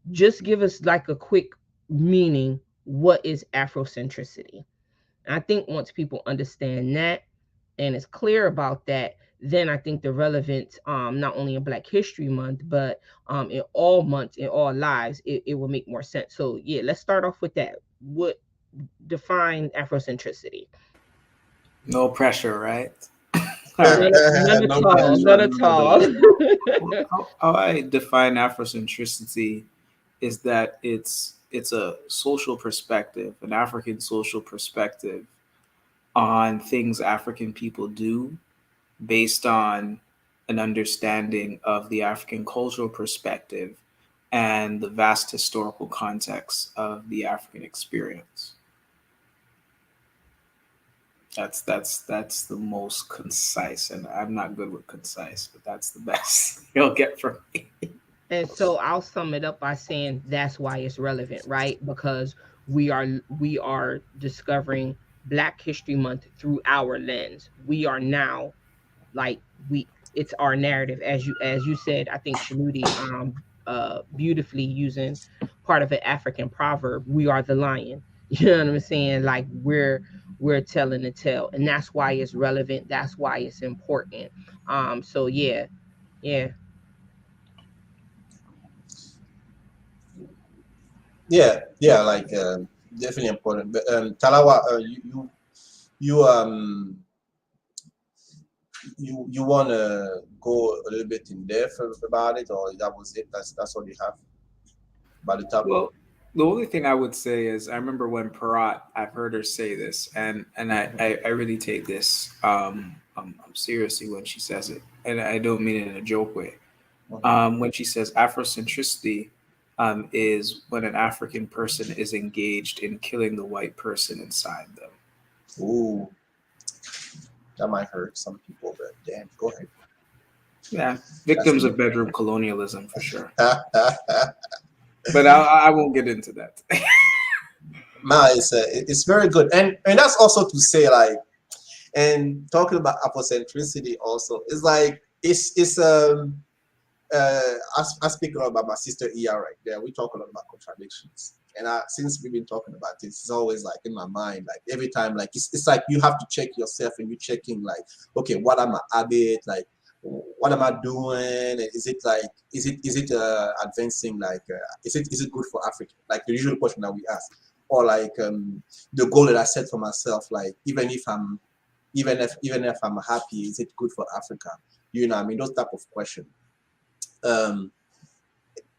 Speaker 3: Just give us like a quick meaning. What is Afrocentricity? And I think once people understand that and is clear about that, then I think the relevance, not only in Black History Month, but in all months, in all lives, it will make more sense. So yeah, let's start off with that. What define Afrocentricity?
Speaker 4: No pressure, right?
Speaker 3: None at
Speaker 2: No
Speaker 3: all.
Speaker 2: pressure.
Speaker 3: None at all.
Speaker 4: How I define Afrocentricity is that it's a social perspective, an African social perspective on things African people do based on an understanding of the African cultural perspective and the vast historical context of the African experience. That's the most concise, and I'm not good with concise, but that's the best you'll get from me.
Speaker 3: And so I'll sum it up by saying that's why it's relevant, right? Because we are discovering Black History Month through our lens. We are now like we it's our narrative, as you said. I think Shanuti beautifully using part of an African proverb. We are the lion. You know what I'm saying? Like we're telling the tale, and that's why it's relevant. That's why it's important. So yeah, yeah.
Speaker 2: Yeah, like definitely important. But Talawa, you you want to go a little bit in depth about it, or that was it? That's all you have about the topic.
Speaker 4: Well, the only thing I would say is I remember when Parat, I've heard her say this, and I really take this seriously when she says it, and I don't mean it in a joke way. When she says Afrocentricity is when an African person is engaged in killing the white person inside them.
Speaker 2: Ooh, that might hurt some people, but damn, go ahead.
Speaker 4: Yeah, victims of bedroom colonialism for sure.
Speaker 2: That's
Speaker 4: But I won't get into that.
Speaker 2: Ma, it's very good, and that's also to say like, and talking about Afrocentricity also is like I speak a lot about my sister ER right there. We talk a lot about contradictions, and since we've been talking about this, it's always like in my mind, like every time, like it's like you have to check yourself, and you're checking like, okay, what am I habit, like what am I doing? Is it advancing, like is it good for Africa? Like the usual question that we ask, or like the goal that I set for myself, like even if I'm happy, is it good for Africa? You know what I mean? Those type of questions.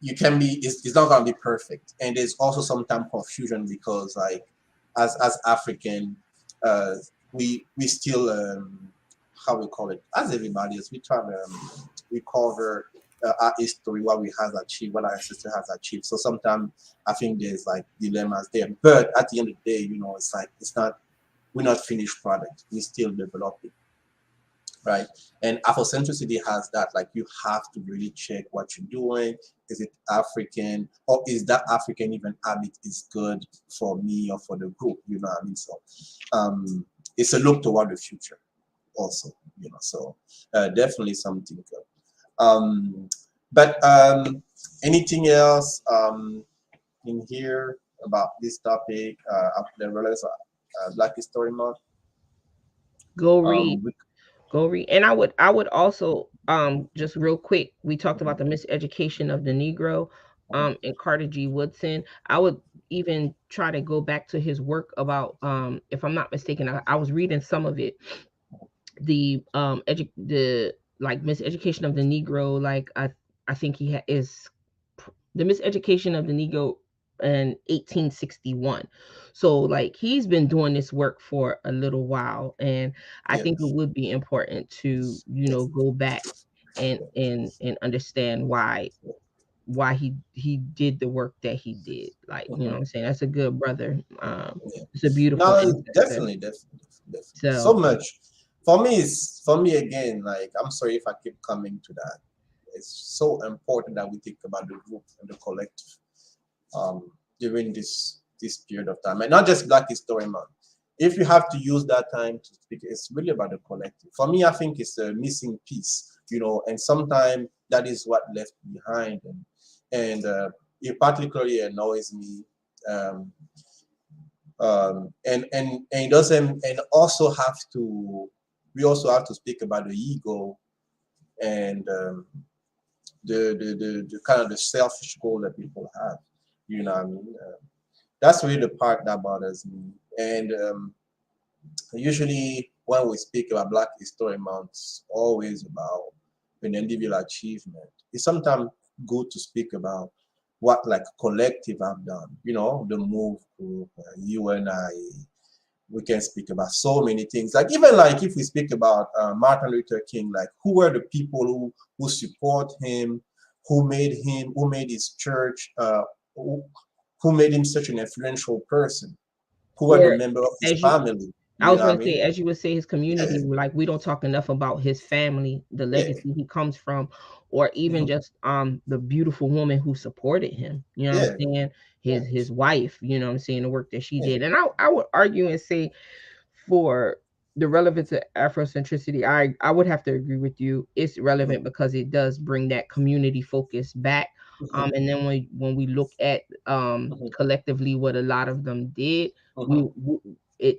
Speaker 2: You can be, it's not going to be perfect, and there's also sometimes confusion because like as African, we still how we call it, as everybody else, we try to recover our history, what we has achieved, what our ancestor has achieved. So sometimes I think there's like dilemmas there, but at the end of the day, it's like we're not finished product, we still developing, right? And Afrocentricity has that, like you have to really check what you're doing. Is it African, or is that African even habit is good for me or for the group? You know what I mean? So it's a look toward the future also, so definitely something good. But anything else in here about this topic, the relevance Black History Month?
Speaker 3: Go read.
Speaker 2: We,
Speaker 3: Go read. And I would also just real quick, we talked about the miseducation of the Negro and Carter G. Woodson. I would even try to go back to his work about if I'm not mistaken, I was reading some of it. The like miseducation of the Negro, like I think is the miseducation of the Negro in 1861. So like he's been doing this work for a little while, and I
Speaker 2: yeah.
Speaker 3: think it would be important to go back and understand why why he did the work that he did. Like, you know what
Speaker 2: Mhm.
Speaker 3: I'm saying? That's a good brother.
Speaker 2: Yeah.
Speaker 3: It's a beautiful
Speaker 2: No,
Speaker 3: ancestor.
Speaker 2: definitely. So
Speaker 3: So
Speaker 2: much. For me, it's for me again. Like, I'm sorry if I keep coming to that. It's so important that we think about the group and the collective during this period of time, and not just Black History Month. If you have to use that time to speak, it's really about the collective. For me, I think it's a missing piece, and sometimes that is what left behind, and it particularly annoys me. Um, and it doesn't, and also have to, we also have to speak about the ego and the kind of the selfish goal that people have. You know what I mean? That's really the part that bothers me. And usually when we speak about Black History Month, it's always about an individual achievement. It's sometimes good to speak about what like collective have done. The move group, you and I. We can speak about so many things. Like even like if we speak about Martin Luther King, like who were the people who support him, who made his church, who, who made him such an influential person, who were the
Speaker 3: or
Speaker 2: member of his
Speaker 3: as you
Speaker 2: family.
Speaker 3: I
Speaker 2: You
Speaker 3: was
Speaker 2: know what
Speaker 3: going
Speaker 2: I
Speaker 3: to
Speaker 2: mean?
Speaker 3: say, as you would say, his
Speaker 2: Yeah,
Speaker 3: community, like we don't talk enough about his family, the
Speaker 2: yeah,
Speaker 3: legacy he comes from, or even
Speaker 2: mhm,
Speaker 3: just the beautiful woman who supported him. You know what
Speaker 2: yeah,
Speaker 3: I'm saying?
Speaker 2: yeah,
Speaker 3: His wife, you know what I'm saying, the work that she
Speaker 2: yeah,
Speaker 3: did. And I would argue and say for the relevance of Afrocentricity, I would have to agree with you. It's
Speaker 2: mhm,
Speaker 3: relevant because it does bring that community focus back.
Speaker 2: mhm,
Speaker 3: And then when we look at
Speaker 2: mhm,
Speaker 3: collectively what a lot of them did,
Speaker 2: mhm,
Speaker 3: we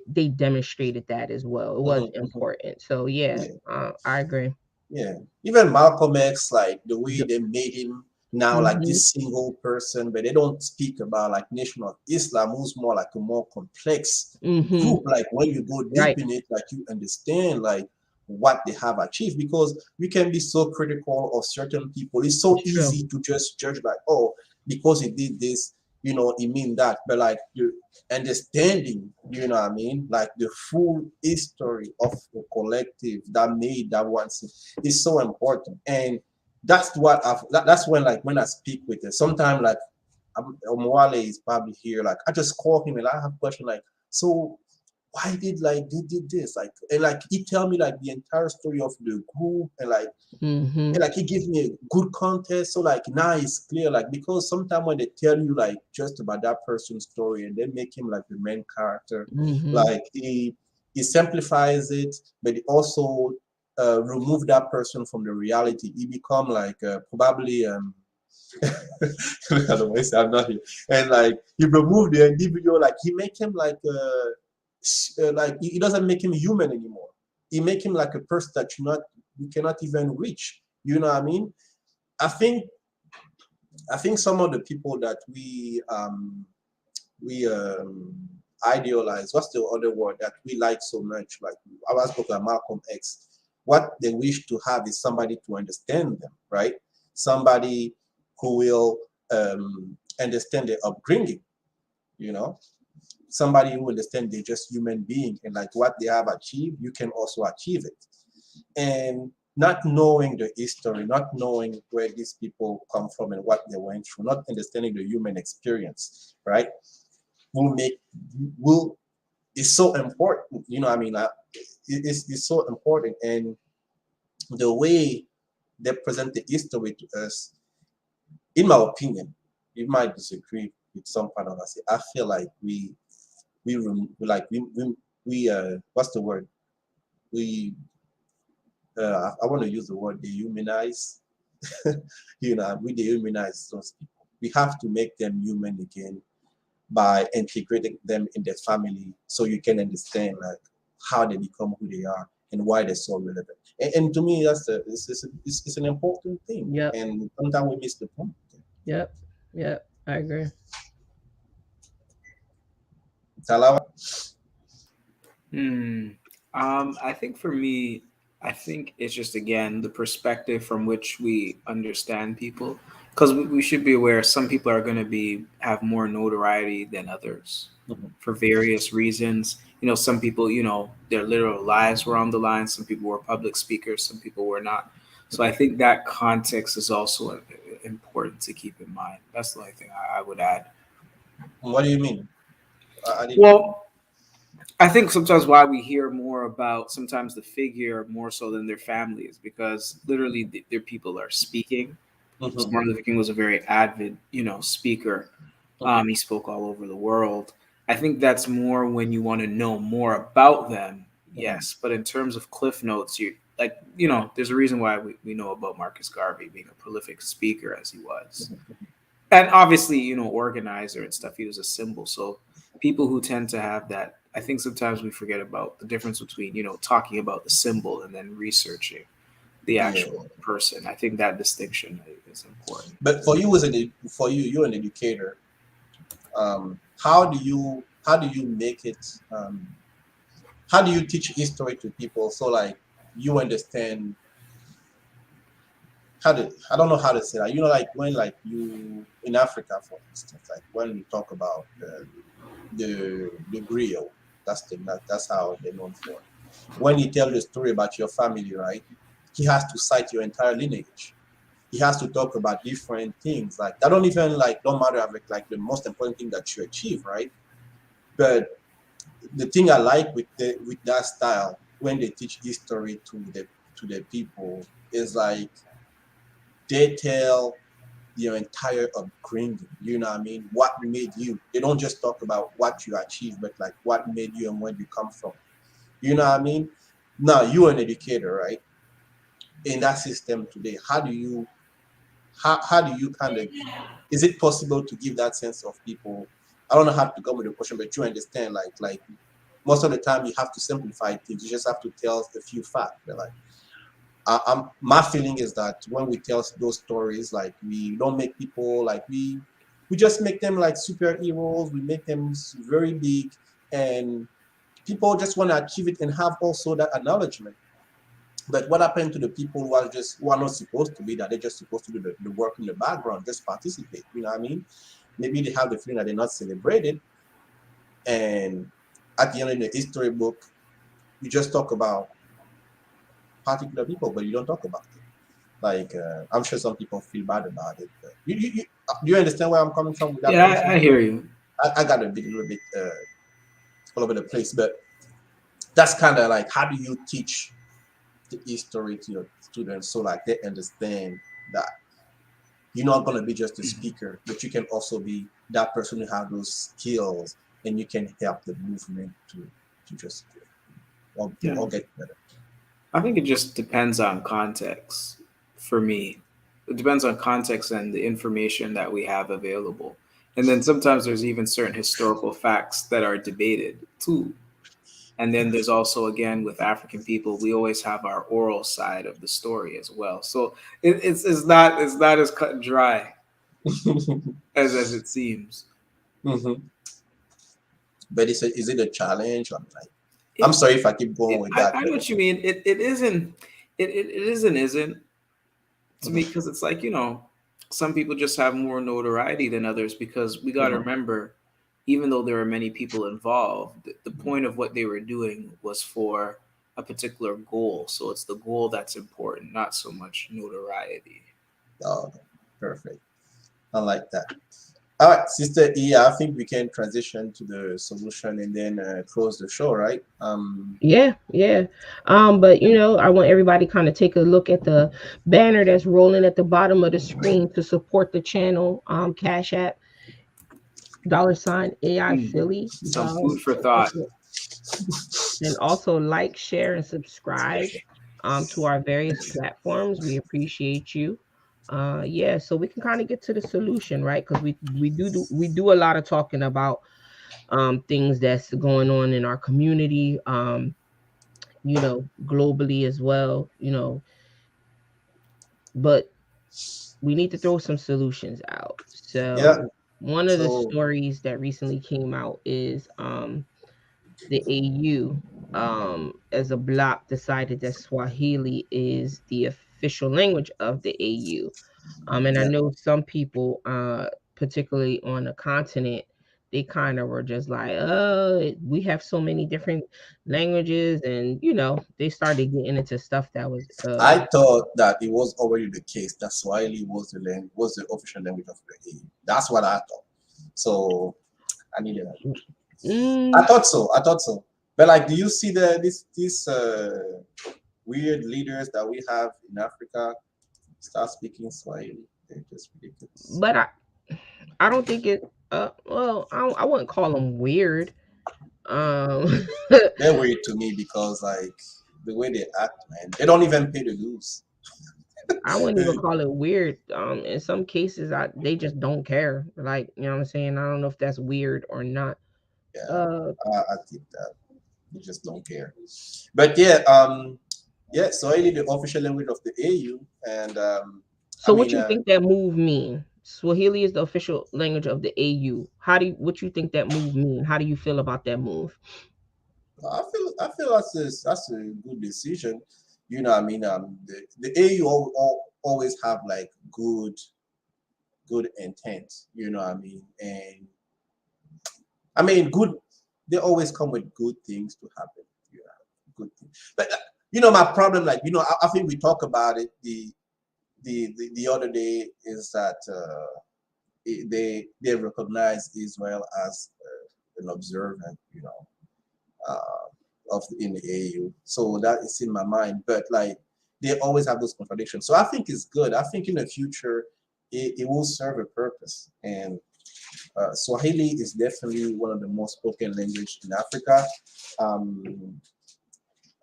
Speaker 3: they demonstrated that as well. It was
Speaker 2: mhm, mhm,
Speaker 3: important. So yeah,
Speaker 2: yeah.
Speaker 3: I agree.
Speaker 2: Yeah, even Malcolm X, like the way
Speaker 3: The,
Speaker 2: they made him now like
Speaker 3: mhm,
Speaker 2: this single person, but they don't speak about like Nation of Islam, who's more like a more complex
Speaker 3: mhm,
Speaker 2: group. Like when you go deep
Speaker 3: right.
Speaker 2: in it, like you understand like what they have achieved, because we can be so critical of certain people. It's so
Speaker 3: It's true.
Speaker 2: easy to just judge like, oh, because he did this, it mean that. But like the understanding, you know what I mean? Like the full history of the collective that made that one thing is so important. And that's when like when I speak with her, sometimes like Omwale is probably here, like I just call him and I have a question like, so why did like they did this? Like, and like he tell me like the entire story of the group, and
Speaker 3: Mhm,
Speaker 2: like he gives me a good context. So like now it's clear, like because sometimes when they tell you like just about that person's story and they make him like the main character,
Speaker 3: mhm.
Speaker 2: like he simplifies it, but he also remove that person from the reality. He become like probably I don't know why I say I'm not here. And like he remove the individual, like he make him like he doesn't make him human anymore. He make him like a person that you cannot even reach. You know what I mean? I think I think some of the people that we idealize, what's the other word that we like so much, like I was talking about Malcolm X, what they wish to have is somebody to understand them, right? Somebody who will understand their upbringing, you know somebody who understands they're just human being, and like what they have achieved you can also achieve it. And not knowing the history, not knowing where these people come from and what they went through, not understanding the human experience, right, will make will is so important. I mean, it's so important. And the way they present the history to us, in my opinion, you might disagree with some part of us. I feel like we what's the word, we I want to use the word dehumanize. We dehumanize those people. We have to make them human again by integrating them in their family, so you can understand like how they become who they are and why they're so relevant. And to me, it's an important thing.
Speaker 3: Yep.
Speaker 2: And sometimes we miss the point.
Speaker 3: Yep. Yep. I agree.
Speaker 2: Talawa?
Speaker 4: Hmm. I think for me, I think it's just again the perspective from which we understand people, because we should be aware some people are going to be have more notoriety than others
Speaker 2: Mhm,
Speaker 4: for various reasons. Some people, their literal lives were on the line. Some people were public speakers. Some people were not. So I
Speaker 2: mhm,
Speaker 4: think that context is also important. important to keep in mind. That's the only thing I would add.
Speaker 2: What do you mean? I didn't.
Speaker 4: Well, I think sometimes why we hear more about sometimes the figure more so than their family is because literally their people are speaking. So
Speaker 2: Mhm,
Speaker 4: Martin Luther King was a very avid, speaker.
Speaker 2: mhm.
Speaker 4: He spoke all over the world. I think that's more when you want to know more about them,
Speaker 2: Mhm.
Speaker 4: yes. But in terms of cliff notes, you like, there's a reason why we know about Marcus Garvey being a prolific speaker as he was. And obviously, organizer and stuff, he was a symbol. So people who tend to have that, I think sometimes we forget about the difference between, talking about the symbol and then researching the
Speaker 2: Yeah.
Speaker 4: actual person. I think that distinction is important.
Speaker 2: But for you for you, you're an educator. How do you make it? How do you teach history to people so like you understand how to? I don't know how to say that. Like when like you in Africa, for instance, like when we talk about the griot, that's how they're known for. When he tells the story about your family, right? He has to cite your entire lineage. He has to talk about different things. Like that don't even like don't matter like the most important thing that you achieve, right? But the thing I like with that style when they teach history to the people is like they tell your entire upbringing. You know what I mean? What made you? They don't just talk about what you achieved, but like what made you and where you come from. You know what I mean? Now you're an educator, right? In that system today, how do you kind of is it possible to give that sense of people? I don't know how to come with a question, but you understand like most of the time you have to simplify things. You just have to tell a few facts. But like my feeling is that when we tell those stories, like we don't make people like we just make them like superheroes. We make them very big, and people just want to achieve it and have also that acknowledgement. But what happened to the people who are not supposed to be that they're just supposed to do the work in the background, just participate? You know what I mean? Maybe they have the feeling that they're not celebrated, and at the end of the history book, you just talk about particular people, but you don't talk about it. Like I'm sure some people feel bad about it. But do you understand where I'm coming from with that
Speaker 4: Yeah,
Speaker 2: question?
Speaker 4: I hear you.
Speaker 2: I got a little bit all over the place, but that's kind of like how do you teach the history to your students so like they understand that you're not going to be just a speaker, but you can also be that person who has those skills and you can help the movement to just
Speaker 4: Yeah.
Speaker 2: or get better.
Speaker 4: I think it just depends on context for me. It depends on context and the information that we have available. And then sometimes there's even certain historical facts that are debated too. And then there's also, again, with African people, we always have our oral side of the story as well. So it's not as cut and dry as it seems.
Speaker 2: Mhm. But is it a challenge? I'm like, I'm
Speaker 4: It,
Speaker 2: sorry if I keep going
Speaker 4: it
Speaker 2: with
Speaker 4: I,
Speaker 2: that,
Speaker 4: I know
Speaker 2: but
Speaker 4: what you mean. It isn't isn't to me
Speaker 2: mhm,
Speaker 4: because it's like some people just have more notoriety than others because we got to
Speaker 2: mhm,
Speaker 4: remember even though there are many people involved the
Speaker 2: mhm.
Speaker 4: point of what they were doing was for a particular goal, so it's the goal that's important, not so much notoriety.
Speaker 2: Oh, perfect. I like that. All right, Sister E, I think we can transition to the solution and then close the show, right?
Speaker 3: Yeah, yeah. But I want everybody kind of take a look at the banner that's rolling at the bottom of the screen to support the channel. Cash App, $AI
Speaker 4: Hmm.
Speaker 3: Philly.
Speaker 4: Some food for thought.
Speaker 3: And also like, share, and subscribe to our various platforms. We appreciate you. Yeah, so we can kind of get to the solution, right? Because we do a lot of talking about things that's going on in our community, globally as well, but we need to throw some solutions out.
Speaker 2: Yeah.
Speaker 3: So one of the
Speaker 2: So
Speaker 3: stories that recently came out is the AU, as a bloc, decided that Swahili is the official language of the AU. And I
Speaker 2: yeah.
Speaker 3: know some people, particularly on the continent, they kind of were just like, we have so many different languages, and they started getting into stuff that was
Speaker 2: I thought that it was already the case that Swahili was the official language of the EU. That's what I thought. So I needed that. I
Speaker 3: mm,
Speaker 2: thought so. I thought so. But like, do you see these weird leaders that we have in Africa start speaking Swahili? They're just ridiculous.
Speaker 3: but I don't think it. Well, I wouldn't call them weird. Um,
Speaker 2: They're weird to me because like the way they act, man, they don't even pay the dues.
Speaker 3: I wouldn't even call it weird. In some cases, they just don't care. Like, you know what I'm saying? I don't know if that's weird or not.
Speaker 2: Yeah,
Speaker 3: Uh,
Speaker 2: I think that they just don't care. But yeah, Swahili the official language of the AU, and I
Speaker 3: so what
Speaker 2: mean,
Speaker 3: you think that move mean? Swahili is the official language of the AU. What you think that move mean? How do you feel about that move?
Speaker 2: I feel that's a good decision. You know, I mean, the AU always have like good intent. You know, what I mean, and I mean good. They always come with good things to happen. You know, good things. But my problem, like I think we talked about it the other day is that they recognize Israel as an observant. In the AU. So that is in my mind. But like they always have those contradictions. So I think it's good. I think in the future it will serve a purpose. And Swahili is definitely one of the most spoken language in Africa. Um,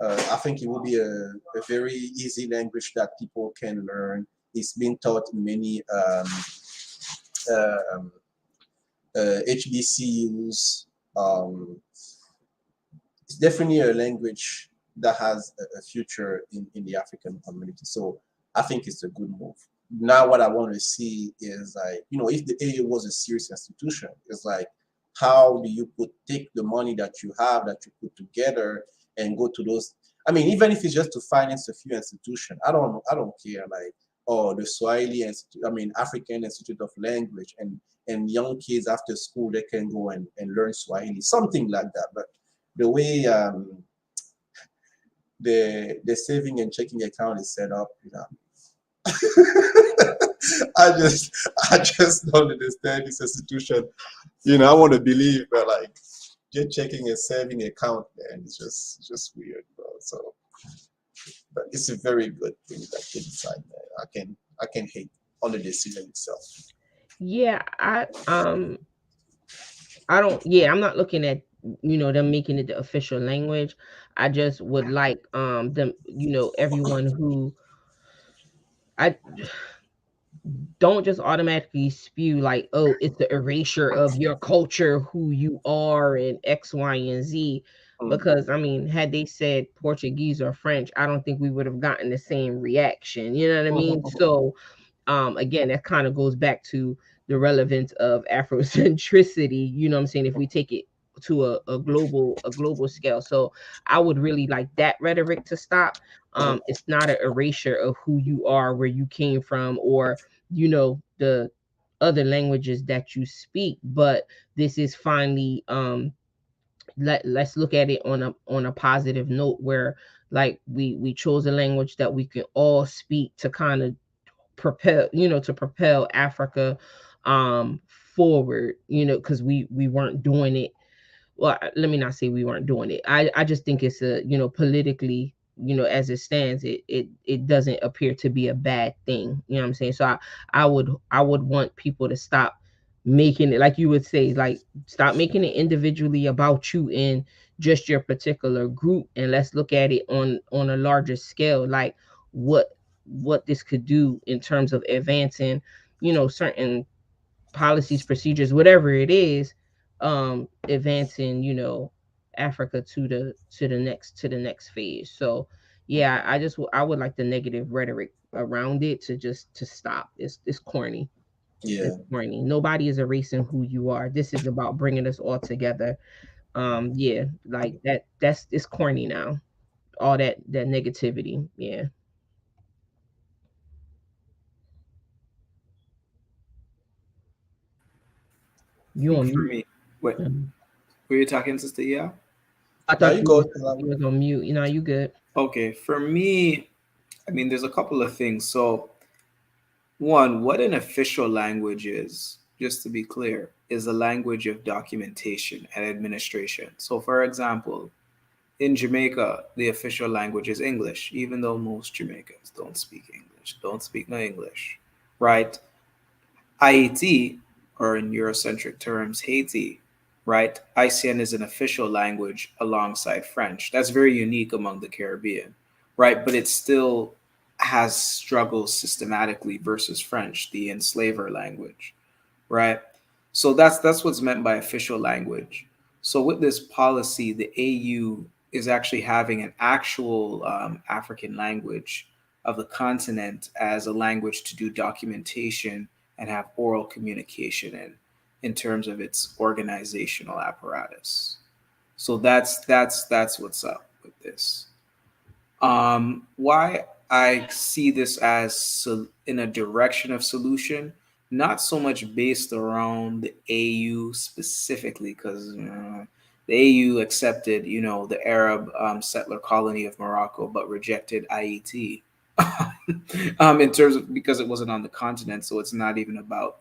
Speaker 2: I think it will be a very easy language that people can learn. It's been taught in many um, HBCUs. It's definitely a language that has a future in the African community. So I think it's a good move. Now, what I want to see is like, if the AU was a serious institution, it's like, how do you take the money that you have that you put together and go to those? I mean, even if it's just to finance a few institutions, I don't care. Like, oh, the Swahili Institute, I mean, African Institute of Language, and young kids after school they can go and learn Swahili, something like that. But the way the saving and checking account is set up, I just don't understand this institution. I want to believe, but like just checking a saving account, man, it's just weird, bro. So, but it's a very good thing that they decide, man. I can hate on the decision itself.
Speaker 3: Yeah, I don't. Yeah, I'm not looking at them making it the official language. I just would like them, everyone who I don't just automatically spew like, oh, it's the erasure of your culture, who you are, and X, Y, and Z.
Speaker 2: Mm.
Speaker 3: Because I mean, had they said Portuguese or French, I don't think we would have gotten the same reaction. You know what I mean? So again, that kind of goes back to the relevance of Afrocentricity. You know what I'm saying? If we take it to a global scale. So I would really like that rhetoric to stop. It's not an erasure of who you are, where you came from, or the other languages that you speak, but this is finally let's look at it on a positive note, where like we chose a language that we can all speak to kind of propel Africa forward, because we weren't doing it. Well, let me not say we weren't doing it. I just think it's a, politically, as it stands, it doesn't appear to be a bad thing. You know what I'm saying? So I would want people to stop making it, like you would say, like, stop making it individually about you and just your particular group, and let's look at it on a larger scale, like what this could do in terms of advancing, certain policies, procedures, whatever it is, advancing, Africa to the next phase. So yeah, I would like the negative rhetoric around it to stop. It's corny.
Speaker 2: Yeah,
Speaker 3: It's corny. Nobody is erasing who you are. This is about bringing us all together. Yeah, like that's it's corny now. All that negativity. Yeah. You
Speaker 4: think
Speaker 3: on
Speaker 4: for
Speaker 3: mute.
Speaker 4: me, Wait, were you talking, Sister? Yeah.
Speaker 3: I
Speaker 2: Now
Speaker 3: thought
Speaker 2: you
Speaker 3: you
Speaker 2: go.
Speaker 3: was on mute. You know, you good.
Speaker 4: Okay. For me, I mean, there's a couple of things. So, one, what an official language is, just to be clear, is a language of documentation and administration. So, for example, in Jamaica, the official language is English, even though most Jamaicans don't speak English, don't speak no English, right? IET, or in Eurocentric terms, Haiti, right? ICN is an official language alongside French. That's very unique among the Caribbean, right? But it still has struggled systematically versus French, the enslaver language, right? So that's what's meant by official language. So with this policy, the AU is actually having an actual African language of the continent as a language to do documentation and have oral communication in terms of its organizational apparatus. So that's what's up with this. Why I see this as in a direction of solution, not so much based around the AU specifically, because the AU accepted, the Arab settler colony of Morocco, but rejected IET. In terms of because it wasn't on the continent, so it's not even about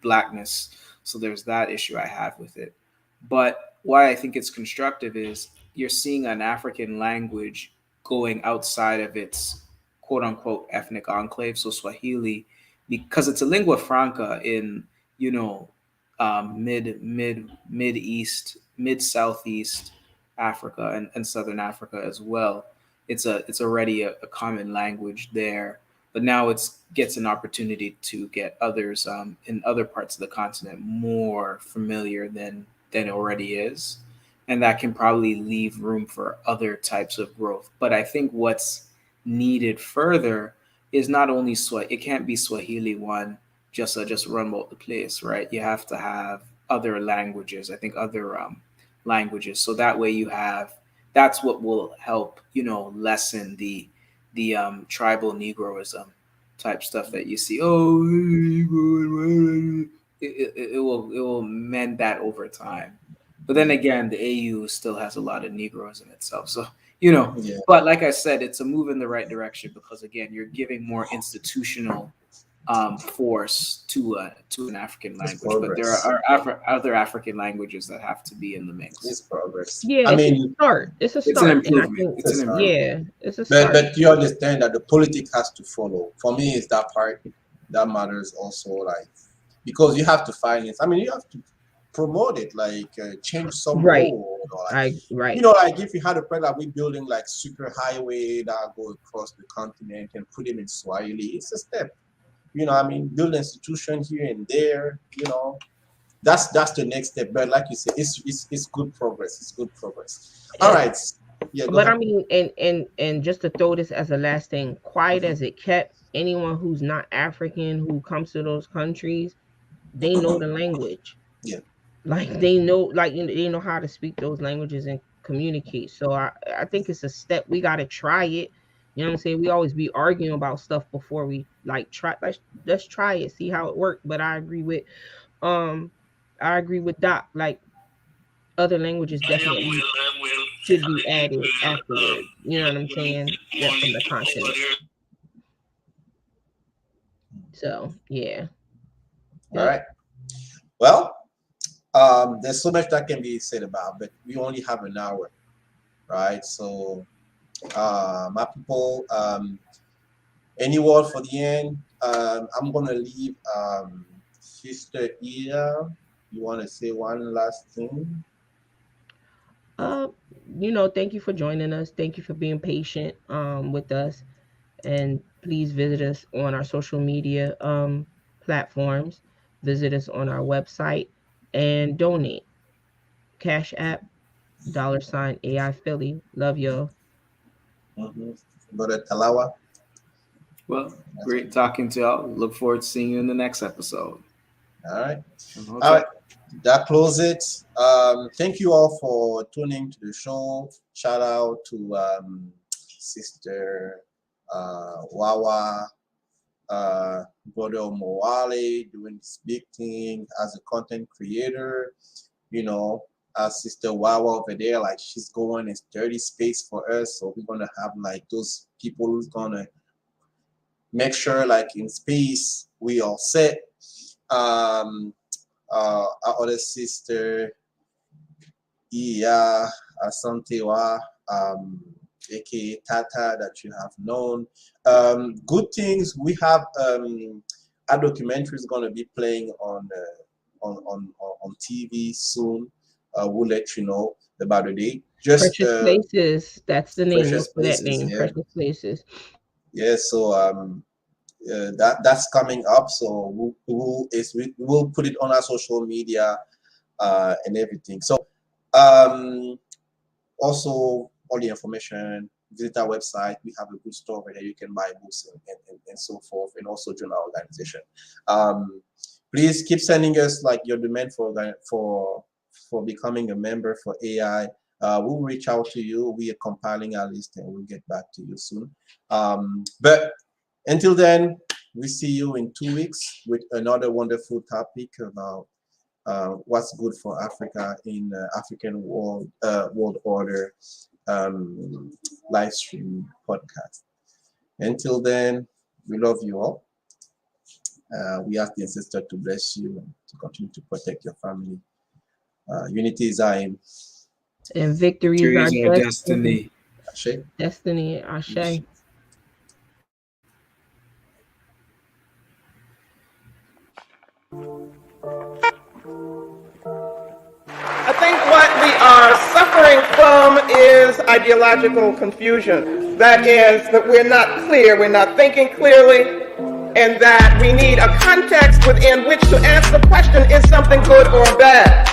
Speaker 4: blackness. So there's that issue I have with it. But why I think it's constructive is you're seeing an African language going outside of its quote unquote ethnic enclave, so Swahili, because it's a lingua franca in mid east, mid southeast Africa and southern Africa as well. It's already a common language there, but now it's gets an opportunity to get others in other parts of the continent more familiar than it already is, and that can probably leave room for other types of growth. But I think what's needed further is not only it can't be Swahili one just run about the place, right? You have to have other languages. I think other languages, so that way that's what will help lessen the tribal Negroism type stuff that you see. Oh, it will mend that over time. But then again, the AU still has a lot of Negroes in itself. So,
Speaker 2: Yeah.
Speaker 4: but like I said, it's a move in the right direction because, again, you're giving more institutional force to an African
Speaker 2: It's
Speaker 4: language. But there
Speaker 2: progress.
Speaker 4: are other African languages that have to be in the mix.
Speaker 2: It's progress.
Speaker 3: Yeah,
Speaker 2: I
Speaker 3: it's a
Speaker 2: mean,
Speaker 3: start. It's a
Speaker 4: It's an
Speaker 3: start. And I
Speaker 4: improvement.
Speaker 3: think,
Speaker 4: It's an
Speaker 2: start.
Speaker 4: improvement.
Speaker 3: yeah, it's a start.
Speaker 2: but you understand that the politic has to follow. For me, it's that part that matters also, like because you have to finance. I mean, you have to promote it, like change some
Speaker 3: Right.
Speaker 2: road, or like
Speaker 3: Right.
Speaker 2: like if you had a plan like we building like super highway that go across the continent and put it in Swahili, it's a step. I mean, build institution here and there. That's the next step. But like you said, it's good progress. It's good progress. All
Speaker 3: And,
Speaker 2: right. Yeah, go
Speaker 3: but I
Speaker 2: ahead.
Speaker 3: mean, and just to throw this as a last thing, quiet
Speaker 2: Mhm.
Speaker 3: as it kept, anyone who's not African who comes to those countries, they know the language.
Speaker 2: Yeah.
Speaker 3: Like they know, like they know how to speak those languages and communicate. So I think it's a step. We got to try it. You know what I'm saying? We always be arguing about stuff before we like try. Let's try it, see how it works. But um I agree with Doc. Like other languages definitely should be added afterwards. You know what I'm saying? That from the continent. So yeah.
Speaker 2: All
Speaker 3: Yep.
Speaker 2: right. Well, there's so much that can be said about, but we only have an hour, right? So, my people, any word for the end? I'm gonna leave Sister Ida. You want to say one last thing?
Speaker 3: Uh, thank you for joining us. Thank you for being patient with us. And please visit us on our social media platforms. Visit us on our website and donate. Cash App, $ AI Philly. Love y'all.
Speaker 2: Brother Talawa.
Speaker 4: Well, great talking to y'all. Look forward to seeing you in the next episode.
Speaker 2: All right.
Speaker 4: Okay.
Speaker 2: All right. That closes it. Thank you all for tuning to the show. Shout out to Sister Wawa, Brother Moale doing this big thing as a content creator. our sister Wawa over there, like she's going in dirty space for us. So we're gonna have like those people who's gonna make sure like in space we all set. Our other sister Iya Asantewa, aka Tata, that you have known. Good things. We have our documentary is gonna be playing on TV soon. We'll let you know about the date. Just
Speaker 3: Precious Places. That's the name.
Speaker 2: Precious
Speaker 3: Look for that
Speaker 2: Places,
Speaker 3: name.
Speaker 2: yeah.
Speaker 3: Precious Places.
Speaker 2: Yeah. So that's coming up. So we'll put it on our social media and everything. So also all the information. Visit our website. We have a good store where you can buy books and so forth, and also join our organization. Please keep sending us like your demand for becoming a member for AI. We'll reach out to you. We are compiling our list and we'll get back to you soon. But until then, we see you in 2 weeks with another wonderful topic about what's good for Africa in African world order live stream podcast. Until then, we love you all. We ask the ancestor to bless you and to continue to protect your family. Unity is our aim.
Speaker 3: And victory is our
Speaker 4: destiny.
Speaker 2: Ashe.
Speaker 3: Destiny, Ashe.
Speaker 1: I think what we are suffering from is ideological confusion. That is, that we're not clear, we're not thinking clearly, and that we need a context within which to answer the question, is something good or bad?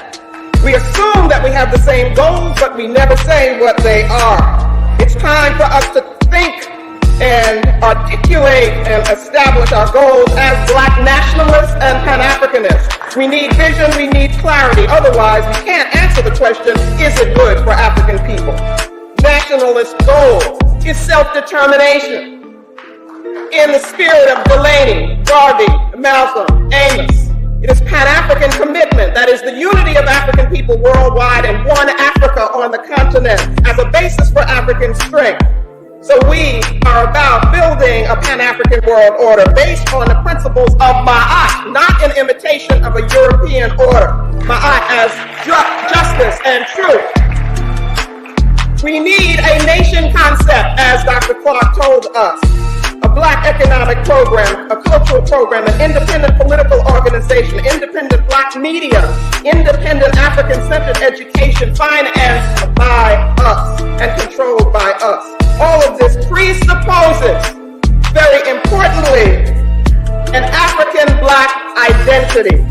Speaker 1: We assume that we have the same goals, but we never say what they are. It's time for us to think and articulate and establish our goals as Black nationalists and Pan-Africanists. We need vision, we need clarity. Otherwise, we can't answer the question, is it good for African people? Nationalist goal is self-determination. In the spirit of Delaney, Garvey, Malcolm, Amos. It is Pan-African commitment, that is the unity of African people worldwide and one Africa on the continent as a basis for African strength. So we are about building a Pan-African world order based on the principles of Ma'at, not in imitation of a European order. Ma'at as justice and truth. We need a nation concept, as Dr. Clark told us. A Black economic program, a cultural program, an independent political organization, independent Black media, independent African-centered education financed by us and controlled by us. All of this presupposes, very importantly, an African Black identity.